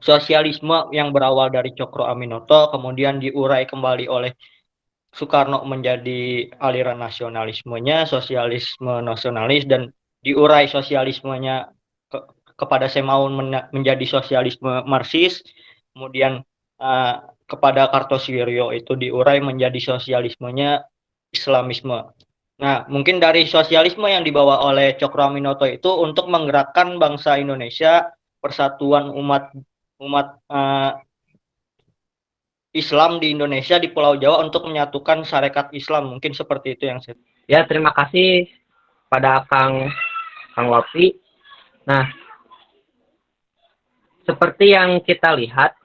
Speaker 4: sosialisme yang berawal dari Cokro Aminoto kemudian diurai kembali oleh Soekarno menjadi aliran nasionalismenya, sosialisme nasionalis, dan diurai sosialismenya kepada Semaun menjadi sosialisme Marxis, kemudian kepada Kartosuwiryo itu diurai menjadi sosialismenya Islamisme. Nah, mungkin dari sosialisme yang dibawa oleh Cokro Aminoto itu untuk menggerakkan bangsa Indonesia, persatuan umat Islam di Indonesia, di Pulau Jawa, untuk menyatukan syarikat Islam. Mungkin seperti itu yang saya...
Speaker 3: Ya, terima kasih pada Kang Wafi. Nah, seperti yang kita lihat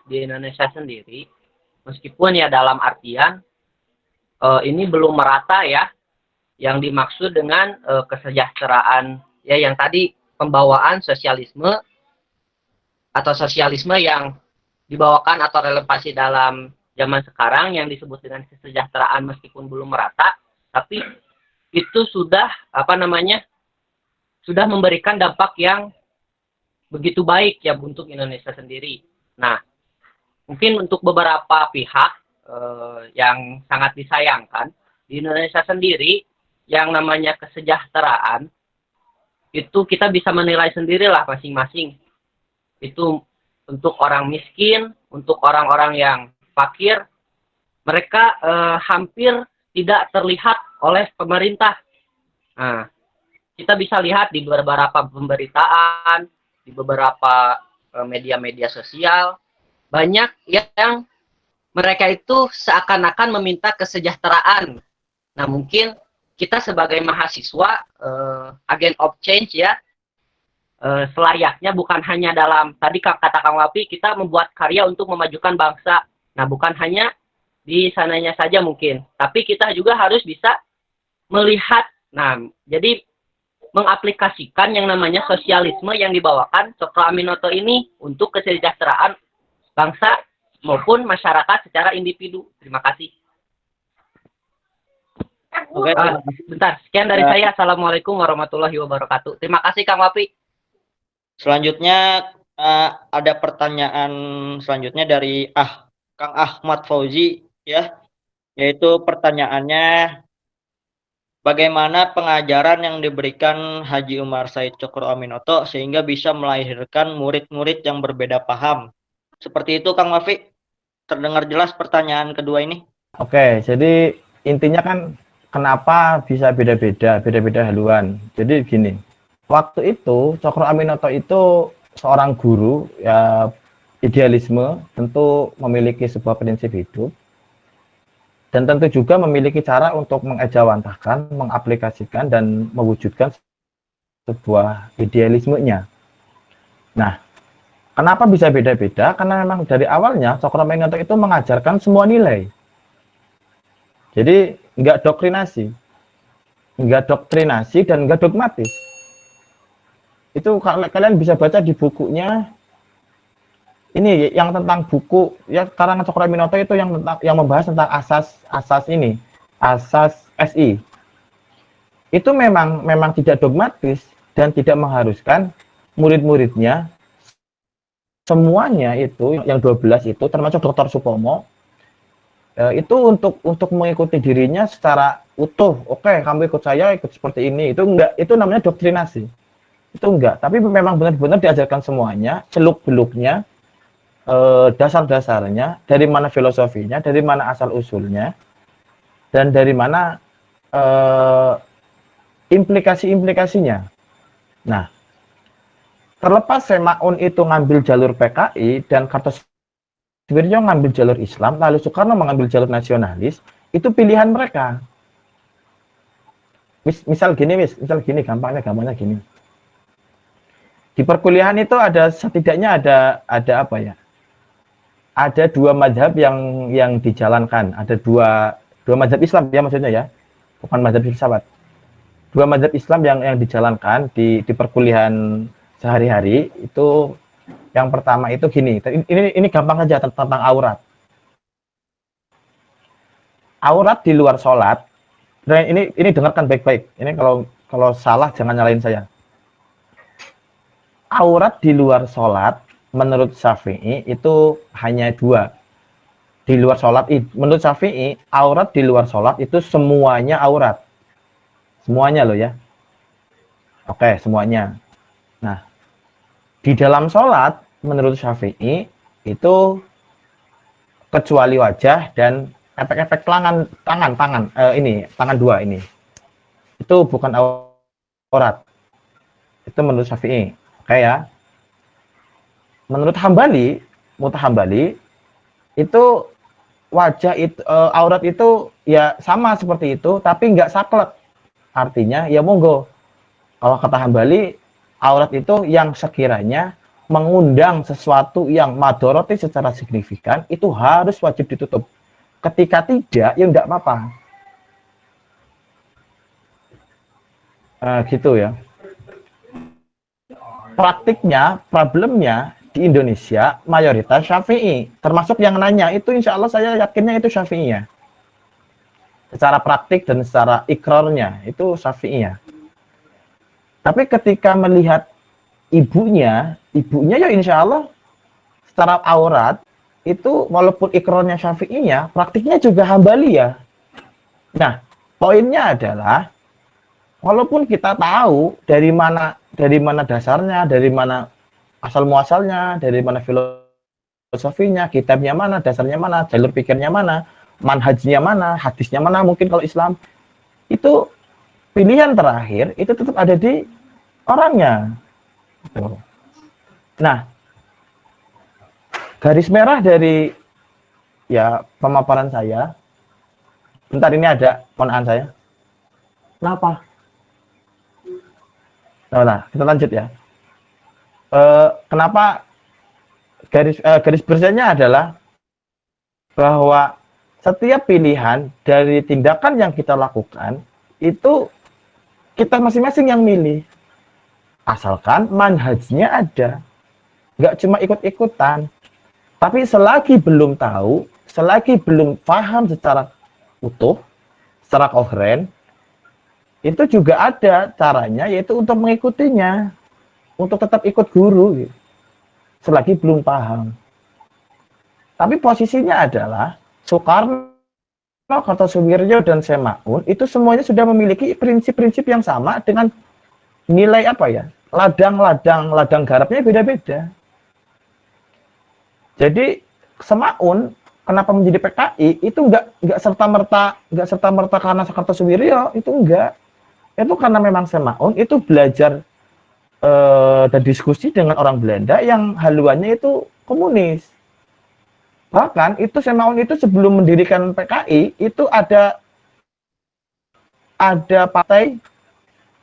Speaker 3: di Indonesia sendiri, meskipun ya dalam artian ini belum merata ya, yang dimaksud dengan kesejahteraan ya, yang tadi pembawaan sosialisme atau sosialisme yang dibawakan atau relevansi dalam zaman sekarang yang disebut dengan kesejahteraan meskipun belum merata, tapi itu sudah sudah memberikan dampak yang begitu baik ya untuk Indonesia sendiri. Nah, mungkin untuk beberapa pihak yang sangat disayangkan di Indonesia sendiri, yang namanya kesejahteraan itu kita bisa menilai sendirilah masing-masing. Itu untuk orang miskin, untuk orang-orang yang fakir, mereka hampir tidak terlihat oleh pemerintah. Nah, kita bisa lihat di beberapa pemberitaan, di beberapa media-media sosial, banyak yang mereka itu seakan-akan meminta kesejahteraan. Nah, mungkin kita sebagai mahasiswa, agent of change ya, selayaknya bukan hanya dalam, tadi kata Kang Wapi, kita membuat karya untuk memajukan bangsa. Nah, bukan hanya di sananya saja mungkin, tapi kita juga harus bisa melihat, nah, jadi mengaplikasikan yang namanya sosialisme yang dibawakan Cokro Aminoto ini untuk kesejahteraan bangsa maupun masyarakat secara individu. Terima kasih.
Speaker 4: Oke,
Speaker 3: bentar, sekian dari saya. Assalamualaikum warahmatullahi wabarakatuh. Terima kasih Kang Wapi.
Speaker 4: Selanjutnya ada pertanyaan selanjutnya dari Kang Ahmad Fauzi ya, yaitu pertanyaannya, bagaimana pengajaran yang diberikan Haji Umar Said Cokro Aminoto sehingga bisa melahirkan murid-murid yang berbeda paham? Seperti itu, Kang Wafi. Terdengar jelas pertanyaan kedua ini?
Speaker 1: Oke, jadi intinya kan kenapa bisa beda-beda haluan. Jadi gini, waktu itu Cokro Aminoto itu seorang guru, ya idealisme, tentu memiliki sebuah prinsip hidup, dan tentu juga memiliki cara untuk mengejawantahkan, mengaplikasikan, dan mewujudkan sebuah idealismenya. Nah, kenapa bisa beda-beda? Karena memang dari awalnya Cokro Aminoto itu mengajarkan semua nilai. Jadi nggak doktrinasi dan nggak dogmatis. Itu kalian bisa baca di bukunya. Ini yang tentang buku ya karangan Cokro Aminoto itu yang membahas tentang asas ini, asas SI. Itu memang tidak dogmatis dan tidak mengharuskan murid-muridnya semuanya itu yang 12 itu termasuk Dr. Supomo itu untuk mengikuti dirinya secara utuh. Oke, kamu ikut saya, ikut seperti ini. Itu enggak, itu namanya doktrinasi. Itu enggak, tapi memang benar-benar diajarkan semuanya, seluk-beluknya, dasar-dasarnya, dari mana filosofinya, dari mana asal usulnya, dan dari mana implikasi-implikasinya. Nah, terlepas Semaun itu ngambil jalur PKI dan Kartosuwiryo ngambil jalur Islam, lalu Soekarno mengambil jalur nasionalis, itu pilihan mereka. Misal gini, gampangnya gini. Di perkuliahan itu setidaknya ada apa ya? Ada dua mazhab yang dijalankan, ada dua mazhab Islam ya maksudnya ya, bukan mazhab filsafat. Dua mazhab Islam yang dijalankan di perkuliahan sehari-hari itu. Yang pertama itu gini, ini gampang saja tentang aurat. Aurat di luar sholat. Nah, ini dengarkan baik-baik. Ini kalau salah jangan nyalain saya. Aurat di luar sholat menurut Syafi'i itu hanya dua. Di luar sholat, menurut Syafi'i, aurat di luar sholat itu semuanya aurat. Semuanya loh ya. Oke, semuanya. Nah, di dalam sholat, menurut Syafi'i, itu kecuali wajah dan efek-efek tangan dua ini. Itu bukan aurat. Itu menurut Syafi'i. Oke ya. Menurut Hambali, itu wajah itu, aurat itu ya sama seperti itu, tapi nggak saklek. Artinya, ya monggo. Kalau kata Hambali, aurat itu yang sekiranya mengundang sesuatu yang madoroti secara signifikan, itu harus wajib ditutup. Ketika tidak, ya enggak apa-apa. Gitu ya. Praktiknya, problemnya di Indonesia, mayoritas Syafi'i. Termasuk yang nanya, itu insya Allah saya yakinnya itu Syafi'i ya. Secara praktik dan secara ikrarnya, itu Syafi'i ya. Tapi ketika melihat ibunya ya insya Allah secara aurat itu walaupun ikrarnya Syafi'iyah, praktiknya juga Hambali ya. Nah, poinnya adalah walaupun kita tahu dari mana dasarnya, dari mana asal muasalnya, dari mana filosofinya, kitabnya mana, dasarnya mana, jalur pikirnya mana, manhajnya mana, hadisnya mana, mungkin kalau Islam itu pilihan terakhir itu tetap ada di orangnya. Nah, garis merah dari ya pemaparan saya. Bentar, ini ada ponaan saya. Kenapa? Nah, kita lanjut ya. Kenapa garis besarnya adalah bahwa setiap pilihan dari tindakan yang kita lakukan itu kita masing-masing yang milih. Asalkan manhajnya ada. Nggak cuma ikut-ikutan. Tapi selagi belum tahu, selagi belum paham secara utuh, secara koheren, itu juga ada caranya, yaitu untuk mengikutinya. Untuk tetap ikut guru. Selagi belum paham. Tapi posisinya adalah Soekarno Kartosuwiryo dan Semaun itu semuanya sudah memiliki prinsip-prinsip yang sama dengan nilai apa ya? Ladang garapnya beda-beda. Jadi Semaun kenapa menjadi PKI itu nggak serta merta karena Kartosuwiryo, itu enggak. Itu karena memang Semaun itu belajar dan diskusi dengan orang Belanda yang haluannya itu komunis. Bahkan itu Semaun itu sebelum mendirikan PKI itu ada partai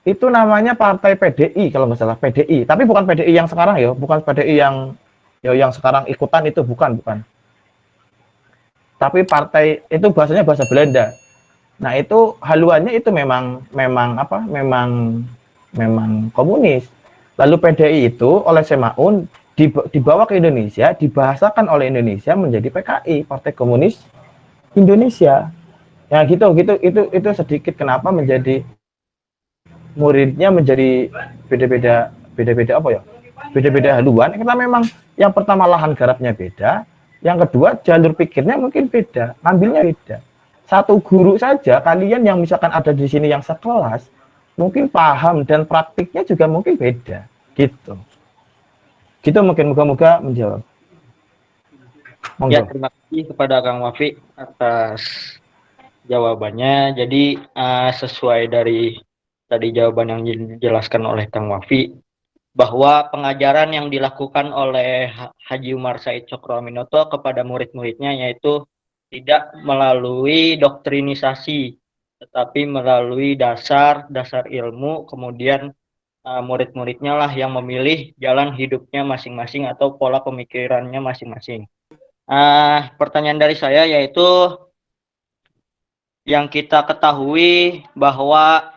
Speaker 1: itu namanya Partai PDI kalau nggak salah, PDI. Tapi bukan PDI yang sekarang ya, bukan PDI yang sekarang ikutan, itu bukan. Tapi partai itu bahasanya bahasa Belanda. Nah, itu haluannya itu memang komunis. Lalu PDI itu oleh Semaun dibawa ke Indonesia, dibahasakan oleh Indonesia menjadi PKI, Partai Komunis Indonesia. Ya gitu, itu sedikit kenapa menjadi muridnya menjadi beda-beda apa ya? Beda-beda haluan, karena memang yang pertama lahan garapnya beda, yang kedua jalur pikirnya mungkin beda, ngambilnya beda. Satu guru saja kalian yang misalkan ada di sini yang sekelas, mungkin paham dan praktiknya juga mungkin beda, gitu. Gitu mungkin, moga-moga menjawab. Monggo.
Speaker 4: Ya, terima kasih kepada Kang Wafi atas jawabannya. Jadi sesuai dari tadi jawaban yang dijelaskan oleh Kang Wafi, bahwa pengajaran yang dilakukan oleh Haji Umar Said Cokroaminoto kepada murid-muridnya yaitu tidak melalui doktrinisasi, tetapi melalui dasar ilmu, kemudian murid-muridnya lah yang memilih jalan hidupnya masing-masing atau pola pemikirannya masing-masing. Pertanyaan dari saya yaitu, yang kita ketahui bahwa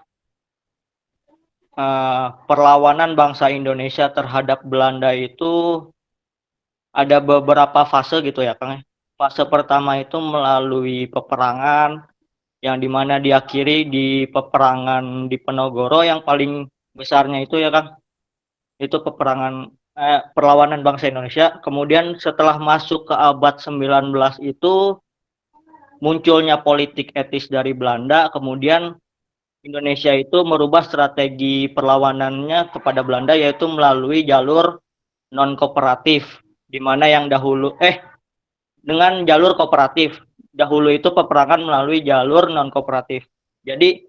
Speaker 4: perlawanan bangsa Indonesia terhadap Belanda itu ada beberapa fase gitu ya, Kang. Fase pertama itu melalui peperangan, yang dimana diakhiri di peperangan di Penogoro yang paling besarnya itu ya, Kang. Itu perlawanan bangsa Indonesia. Kemudian setelah masuk ke abad 19 itu munculnya politik etis dari Belanda, kemudian Indonesia itu merubah strategi perlawanannya kepada Belanda yaitu melalui jalur non kooperatif, di mana yang dahulu dengan jalur kooperatif. Dahulu itu peperangan melalui jalur non kooperatif. Jadi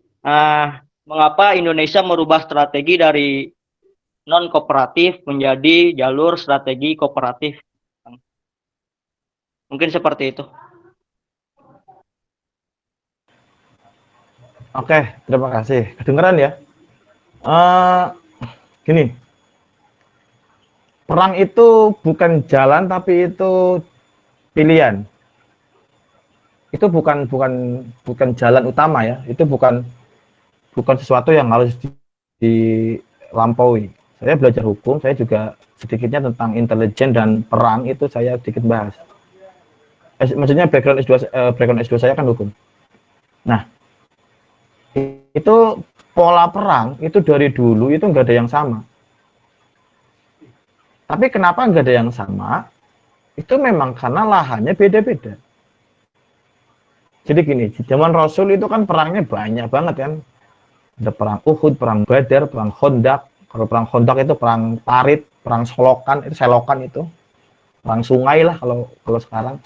Speaker 4: mengapa Indonesia merubah strategi dari non kooperatif menjadi jalur strategi kooperatif? Mungkin seperti itu.
Speaker 1: Oke, terima kasih. Kedengeran ya? Gini, perang itu bukan jalan, tapi itu pilihan. Itu bukan jalan utama ya. Itu bukan sesuatu yang harus dilampaui. Saya belajar hukum, saya juga sedikitnya tentang intelijen dan perang itu saya sedikit bahas. Maksudnya background S2 saya kan hukum. Nah, itu pola perang itu dari dulu itu nggak ada yang sama. Tapi kenapa nggak ada yang sama? Itu memang karena lahannya beda-beda. Jadi gini, di zaman Rasul itu kan perangnya banyak banget kan. Ada perang Uhud, perang Badar, perang Khandaq. Kalau perang Khandaq itu perang Tarit, perang Selokan itu. Perang sungai lah kalau sekarang.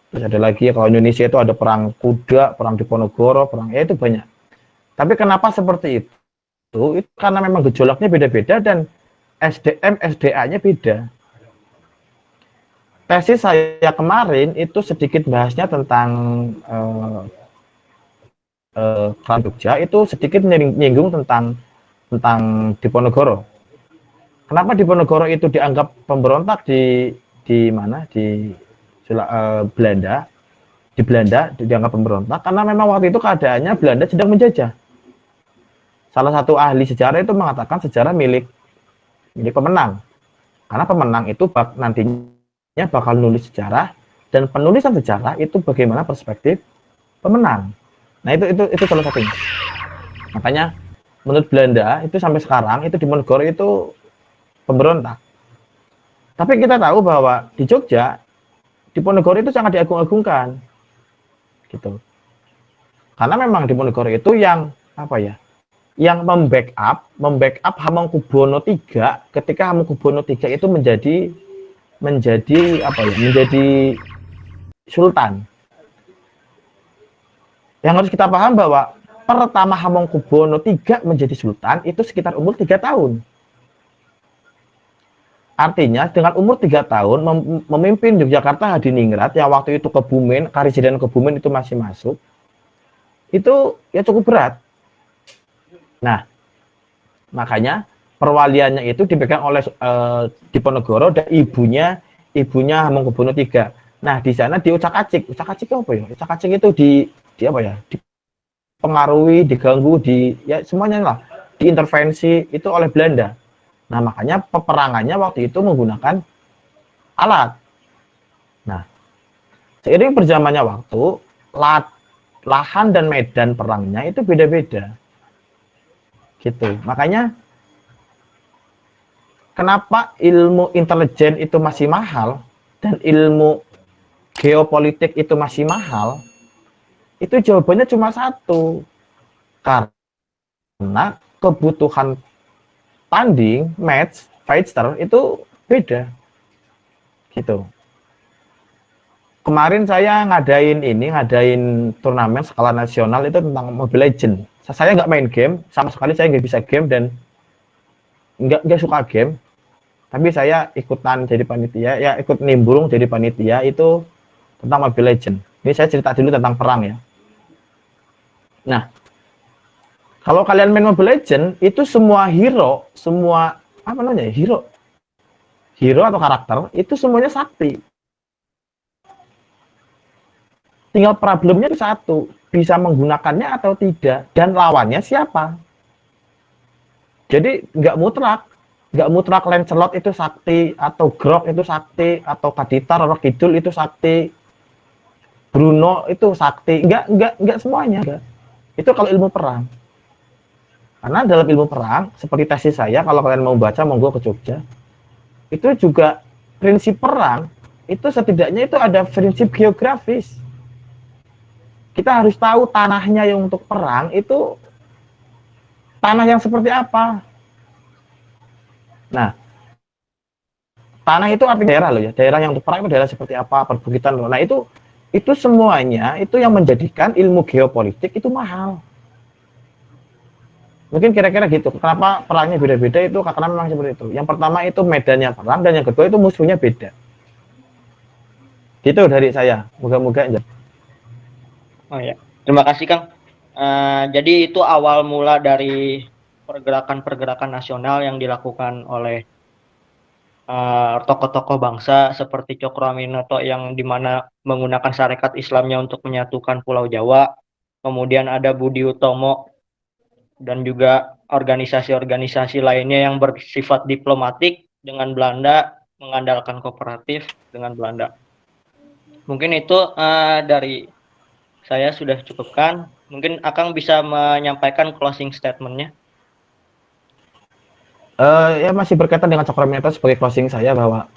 Speaker 1: Terus ada lagi kalau Indonesia itu ada perang kuda, perang Diponegoro, perang itu banyak. Tapi kenapa seperti itu? Itu karena memang gejolaknya beda-beda dan SDM SDA-nya beda. Tesis saya kemarin itu sedikit bahasnya tentang Perang Jogja, itu sedikit menyinggung tentang Diponegoro. Kenapa Diponegoro itu dianggap pemberontak di mana di Belanda? Di Belanda dianggap pemberontak karena memang waktu itu keadaannya Belanda sedang menjajah. Salah satu ahli sejarah itu mengatakan sejarah milik pemenang. Karena pemenang itu nantinya bakal nulis sejarah, dan penulisan sejarah itu bagaimana perspektif pemenang. Nah, itu salah satunya. Makanya menurut Belanda itu sampai sekarang itu Diponegoro itu pemberontak. Tapi kita tahu bahwa di Jogja Diponegoro itu sangat diagung-agungkan. gitu. Karena memang Diponegoro itu yang apa ya? Yang membackup Hamengkubuwono III ketika Hamengkubuwono III itu menjadi apa ya? Menjadi sultan. Yang harus kita paham bahwa pertama Hamengkubuwono III menjadi sultan itu sekitar umur 3 tahun. Artinya dengan umur 3 tahun memimpin Yogyakarta Hadiningrat yang waktu itu Kebumen, Karisiden Kebumen itu masih masuk. Itu ya cukup berat. Nah, makanya perwaliannya itu dipegang oleh Diponegoro dan ibunya Hamengkubuwono III. Nah, di sana diucak-acik. Ucak-acik apa ya? Ucak-acik itu di apa ya? Dipengaruhi, diganggu, ya semuanya lah. Diintervensi itu oleh Belanda. Nah, makanya peperangannya waktu itu menggunakan alat. Nah, seiring berjalannya waktu, lahan dan medan perangnya itu beda-beda. Gitu. Makanya kenapa ilmu intelijen itu masih mahal dan ilmu geopolitik itu masih mahal? Itu jawabannya cuma satu. Karena kebutuhan tanding, match, fighter itu beda. Gitu. Kemarin saya ngadain turnamen skala nasional itu tentang Mobile Legends. Saya nggak main game, sama sekali saya nggak bisa game dan nggak suka game. Tapi saya ikutan jadi panitia, ya ikut nimbrung jadi panitia itu tentang Mobile Legends. Ini saya cerita dulu tentang perang ya. Nah, kalau kalian main Mobile Legends itu semua hero atau karakter itu semuanya sakti. Tinggal problemnya itu satu, bisa menggunakannya atau tidak, dan lawannya siapa. Jadi nggak mutlak Lancelot itu sakti, atau Grok itu sakti, atau Kadita, Roro Kidul itu sakti, Bruno itu sakti, nggak semuanya. Enggak. Itu kalau ilmu perang. Karena dalam ilmu perang, seperti tesis saya, kalau kalian mau baca, monggo ke Jogja, itu juga prinsip perang, itu setidaknya itu ada prinsip geografis. Kita harus tahu tanahnya yang untuk perang itu tanah yang seperti apa. Nah, tanah itu artinya daerah loh ya. Daerah yang untuk perang itu daerah seperti apa, perbukitan loh. Nah, itu semuanya itu yang menjadikan ilmu geopolitik itu mahal. Mungkin kira-kira gitu. Kenapa perangnya beda-beda itu karena memang seperti itu. Yang pertama itu medannya perang dan yang kedua itu musuhnya beda. Gitu dari saya. Moga-moga aja.
Speaker 4: Oh ya, terima kasih Kang. Jadi itu awal mula dari pergerakan-pergerakan nasional yang dilakukan oleh tokoh-tokoh bangsa seperti Cokro Aminoto yang dimana menggunakan syarikat Islamnya untuk menyatukan Pulau Jawa. Kemudian ada Budi Utomo dan juga organisasi-organisasi lainnya yang bersifat diplomatik dengan Belanda, mengandalkan kooperatif dengan Belanda. Mungkin itu dari saya sudah cukupkan. Mungkin Akang bisa menyampaikan closing statement-nya.
Speaker 1: Ya masih berkaitan dengan Cokro Aminoto sebagai closing saya bahwa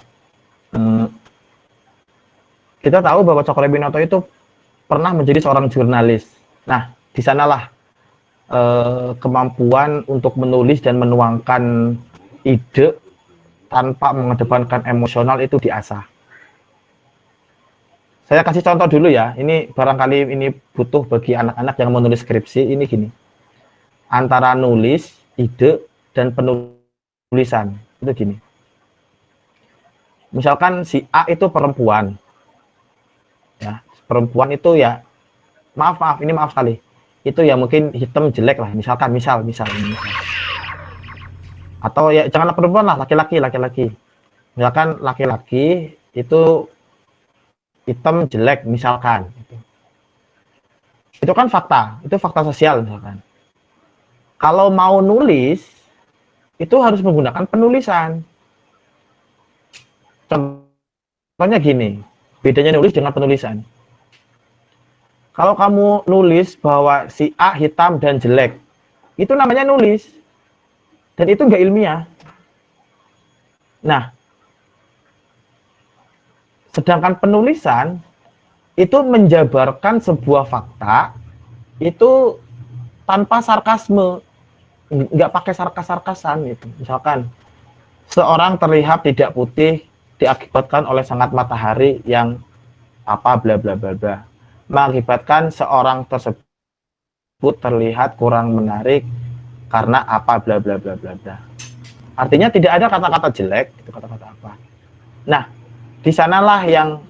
Speaker 1: kita tahu bahwa Cokro Aminoto itu pernah menjadi seorang jurnalis. Nah, di sanalah kemampuan untuk menulis dan menuangkan ide tanpa mengedepankan emosional itu diasah. Saya kasih contoh dulu ya, ini barangkali ini butuh bagi anak-anak yang menulis skripsi, ini gini. Antara nulis, ide, dan penulisan, itu gini. Misalkan si A itu perempuan. Ya, perempuan itu ya, maaf, ini maaf sekali. Itu ya mungkin hitam jelek lah, misalkan, misal. Atau ya janganlah perempuan lah, laki-laki. Misalkan laki-laki itu hitam jelek misalkan, itu kan fakta, itu fakta sosial misalkan. Kalau mau nulis itu harus menggunakan penulisan. Contohnya gini, bedanya nulis dengan penulisan. Kalau kamu nulis bahwa si A hitam dan jelek, itu namanya nulis, dan itu nggak ilmiah. Nah, sedangkan penulisan itu menjabarkan sebuah fakta itu tanpa sarkasme, nggak pakai sarkas-sarkasan gitu. Misalkan seorang terlihat tidak putih diakibatkan oleh sangat matahari yang apa bla bla bla bla, mengakibatkan seorang tersebut terlihat kurang menarik karena apa bla bla bla bla bla. Artinya tidak ada kata-kata jelek, itu kata-kata apa. Nah, di sanalah yang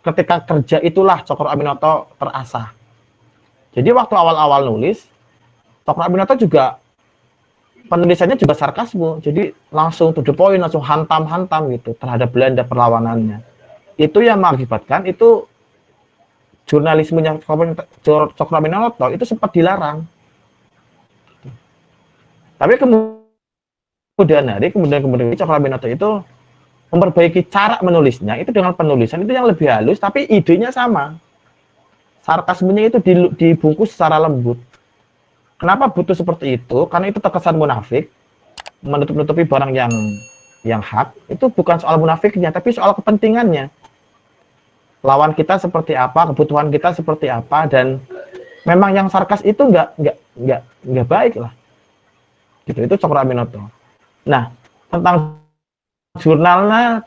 Speaker 1: ketika kerja itulah Cokro Aminoto terasah. Jadi waktu awal-awal nulis, Cokro Aminoto juga penulisannya juga sarkasme, jadi langsung to the point, langsung hantam-hantam gitu terhadap Belanda perlawanannya. Itu yang mengakibatkan itu jurnalismenya Cokro Aminoto itu sempat dilarang. Tapi kemudian Cokro Aminoto itu memperbaiki cara menulisnya itu dengan penulisan itu yang lebih halus, tapi idenya sama. Sarkasmenya itu dibungkus secara lembut. Kenapa butuh seperti itu? Karena itu terkesan munafik, menutup-nutupi barang yang hak. Itu bukan soal munafiknya, tapi soal kepentingannya. Lawan kita seperti apa, kebutuhan kita seperti apa, dan memang yang sarkas itu nggak baik lah. Gitu, itu Cokro Aminoto. Nah, tentang jurnalnya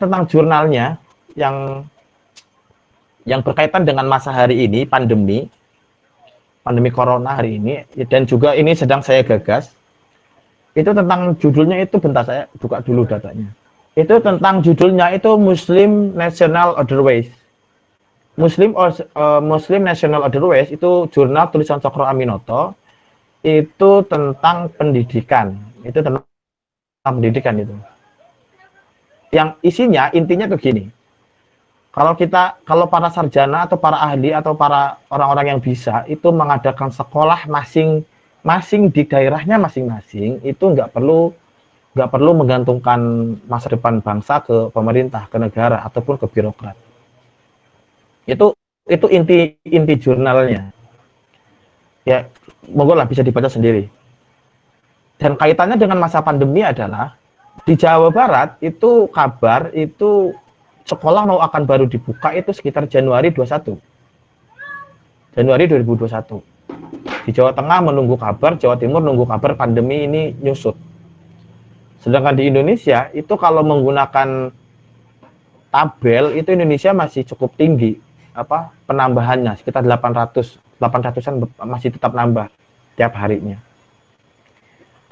Speaker 1: yang berkaitan dengan masa hari ini, pandemi corona hari ini, dan juga ini sedang saya gagas, itu tentang judulnya itu, bentar saya buka dulu datanya. Itu tentang judulnya itu Muslim National Otherwise. Muslim National Otherwise itu jurnal tulisan Cokro Aminoto, itu tentang pendidikan. Itu tentang pendidikan itu. Yang isinya, intinya tuh gini. Kalau para sarjana atau para ahli atau para orang-orang yang bisa itu mengadakan sekolah masing-masing di daerahnya masing-masing, itu nggak perlu menggantungkan masa depan bangsa ke pemerintah, ke negara ataupun ke birokrat. Itu inti jurnalnya. Ya, monggo lah bisa dibaca sendiri. Dan kaitannya dengan masa pandemi adalah di Jawa Barat itu kabar itu sekolah mau akan baru dibuka itu sekitar Januari 2021. Di Jawa Tengah menunggu kabar, Jawa Timur nunggu kabar pandemi ini nyusut. Sedangkan di Indonesia itu kalau menggunakan tabel itu Indonesia masih cukup tinggi penambahannya sekitar 800-an masih tetap nambah tiap harinya.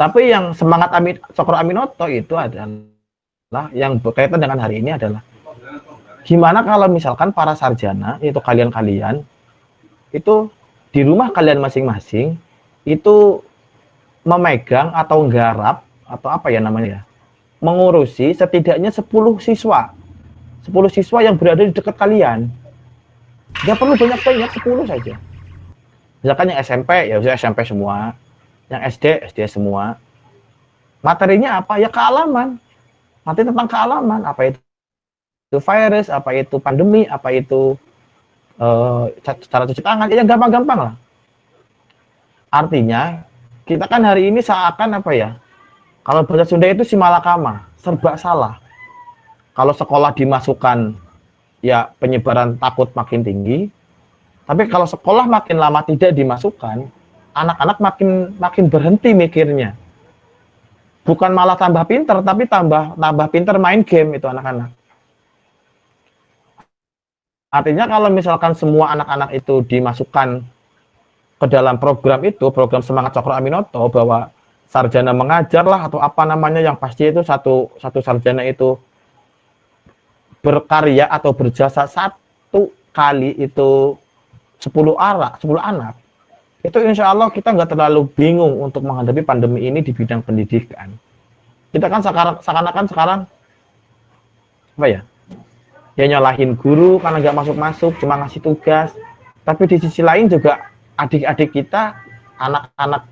Speaker 1: Tapi yang semangat Cokro Aminoto itu adalah yang berkaitan dengan hari ini adalah gimana kalau misalkan para sarjana, itu kalian-kalian, itu di rumah kalian masing-masing, itu memegang atau nggarap, atau apa ya namanya, mengurusi setidaknya 10 siswa. 10 siswa yang berada di dekat kalian. Nggak perlu banyak-banyak, 10 saja. Misalkan yang SMP, ya udah SMP semua. Yang SD semua. Materinya apa? Ya kealaman. Materi tentang kealaman. Apa itu virus, apa itu pandemi, apa itu cara cuci tangan. Ya gampang-gampang lah. Artinya, kita kan hari ini seakan kalau bahasa Sunda itu simalakama, serba salah. Kalau sekolah dimasukkan, ya penyebaran takut makin tinggi. Tapi kalau sekolah makin lama tidak dimasukkan, anak-anak makin berhenti mikirnya. Bukan malah tambah pinter, tapi tambah pinter main game itu anak-anak. Artinya kalau misalkan semua anak-anak itu dimasukkan ke dalam program Semangat Cokro Aminoto, bahwa sarjana mengajar lah atau apa namanya, yang pasti itu satu sarjana itu berkarya atau berjasa satu kali itu 10 anak. Itu insya Allah kita nggak terlalu bingung untuk menghadapi pandemi ini di bidang pendidikan. Kita kan seakan-akan sekarang ya nyalahin guru karena nggak masuk-masuk, cuma ngasih tugas. Tapi di sisi lain juga adik-adik kita, anak-anak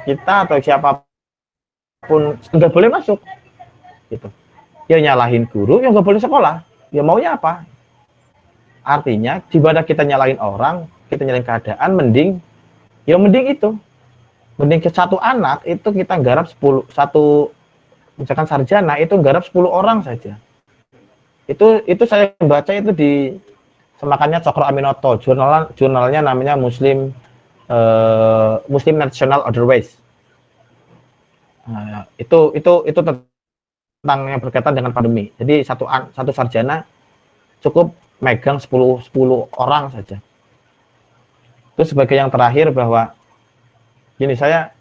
Speaker 1: kita atau siapapun nggak boleh masuk. Gitu. Ya nyalahin guru, yang nggak boleh sekolah. Ya maunya apa? Artinya daripada kita nyalahin orang, kita nyalahin keadaan, mending ke satu anak itu kita garap 10, misalkan sarjana itu garap 10 orang saja. Itu saya baca itu di semakannya Cokro Aminoto, jurnalnya namanya Muslim National Otherwise. Nah, itu tentang yang berkaitan dengan pandemi. Jadi satu sarjana cukup megang 10 orang saja. Terus sebagai yang terakhir bahwa gini, saya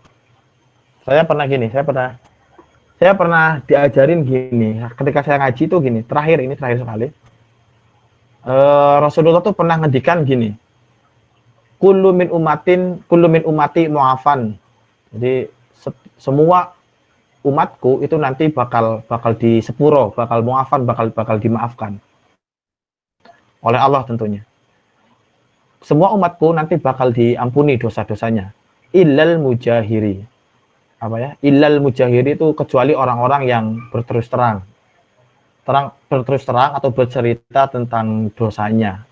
Speaker 1: pernah diajarin gini ketika saya ngaji itu gini, terakhir sekali. Rasulullah tuh pernah ngendikan gini, kullu min umati mu'afan. Jadi semua umatku itu nanti bakal disepuro, bakal mu'afan, bakal dimaafkan oleh Allah tentunya. Semua umatku nanti bakal diampuni dosa-dosanya. Illal mujahiri. Apa ya? Illal mujahiri itu kecuali orang-orang yang berterus terang atau bercerita tentang dosanya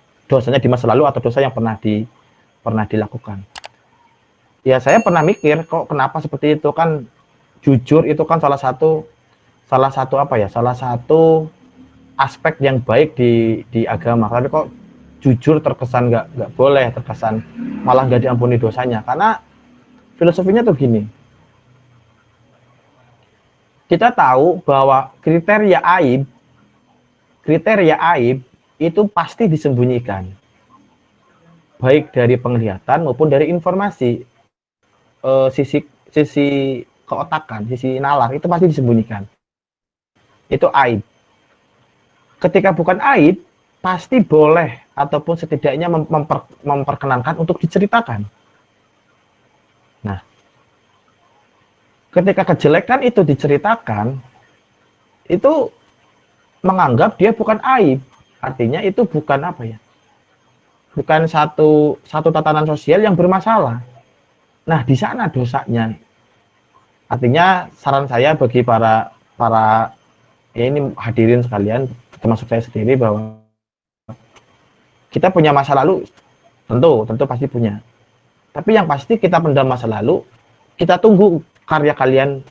Speaker 1: di masa lalu atau dosa yang pernah dilakukan. Ya saya pernah mikir kok kenapa seperti itu, kan jujur itu kan salah satu aspek yang baik di agama. Tapi kok jujur terkesan nggak boleh, terkesan malah nggak diampuni dosanya. Karena filosofinya tuh gini, kita tahu bahwa kriteria aib itu pasti disembunyikan, baik dari penglihatan maupun dari informasi. Sisi keotakan, sisi nalar itu pasti disembunyikan. Itu aib. Ketika bukan aib, pasti boleh ataupun setidaknya memperkenankan untuk diceritakan. Nah, ketika kejelekan itu diceritakan, itu menganggap dia bukan aib. Artinya itu bukan bukan satu tatanan sosial yang bermasalah. Nah, di sana dosanya. Artinya saran saya bagi para ini hadirin sekalian, termasuk saya sendiri, bahwa kita punya masa lalu, tentu pasti punya. Tapi yang pasti kita pendam masa lalu, kita tunggu karya kalian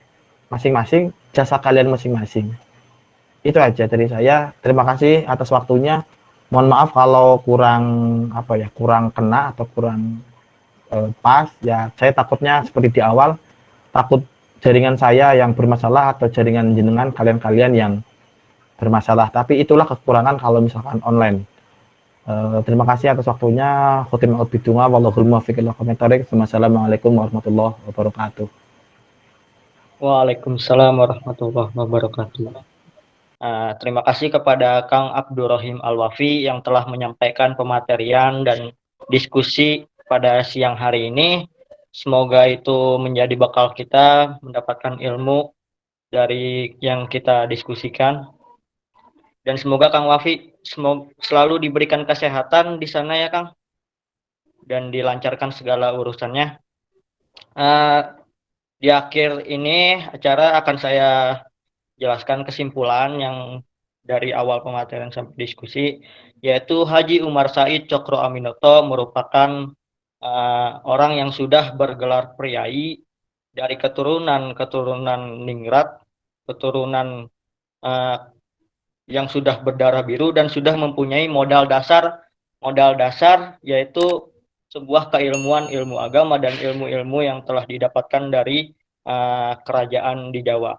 Speaker 1: masing-masing, jasa kalian masing-masing. Itu aja dari saya. Terima kasih atas waktunya. Mohon maaf kalau kurang kena atau kurang pas. Ya, saya takutnya seperti di awal, takut jaringan saya yang bermasalah atau jaringan jenengan kalian yang bermasalah. Tapi itulah kekurangan kalau misalkan online. Terima kasih atas waktunya. Khotimul bidunga wallahul muwaffiq ila aqwamit thoriq. Wassalamualaikum warahmatullahi wabarakatuh.
Speaker 4: Waalaikumsalam warahmatullahi wabarakatuh. Terima kasih kepada Kang Abdurrahim Al-Wafi yang telah menyampaikan pematerian dan diskusi pada siang hari ini. Semoga itu menjadi bekal kita mendapatkan ilmu dari yang kita diskusikan. Dan semoga Kang Wafi selalu diberikan kesehatan di sana ya Kang, dan dilancarkan segala urusannya. Di akhir ini acara akan saya jelaskan kesimpulan yang dari awal pematerian sampai diskusi, yaitu Haji Umar Said Cokro Aminoto merupakan orang yang sudah bergelar priai dari keturunan ningrat, keturunan yang sudah berdarah biru dan sudah mempunyai modal dasar yaitu sebuah keilmuan ilmu agama dan ilmu-ilmu yang telah didapatkan dari kerajaan di Jawa.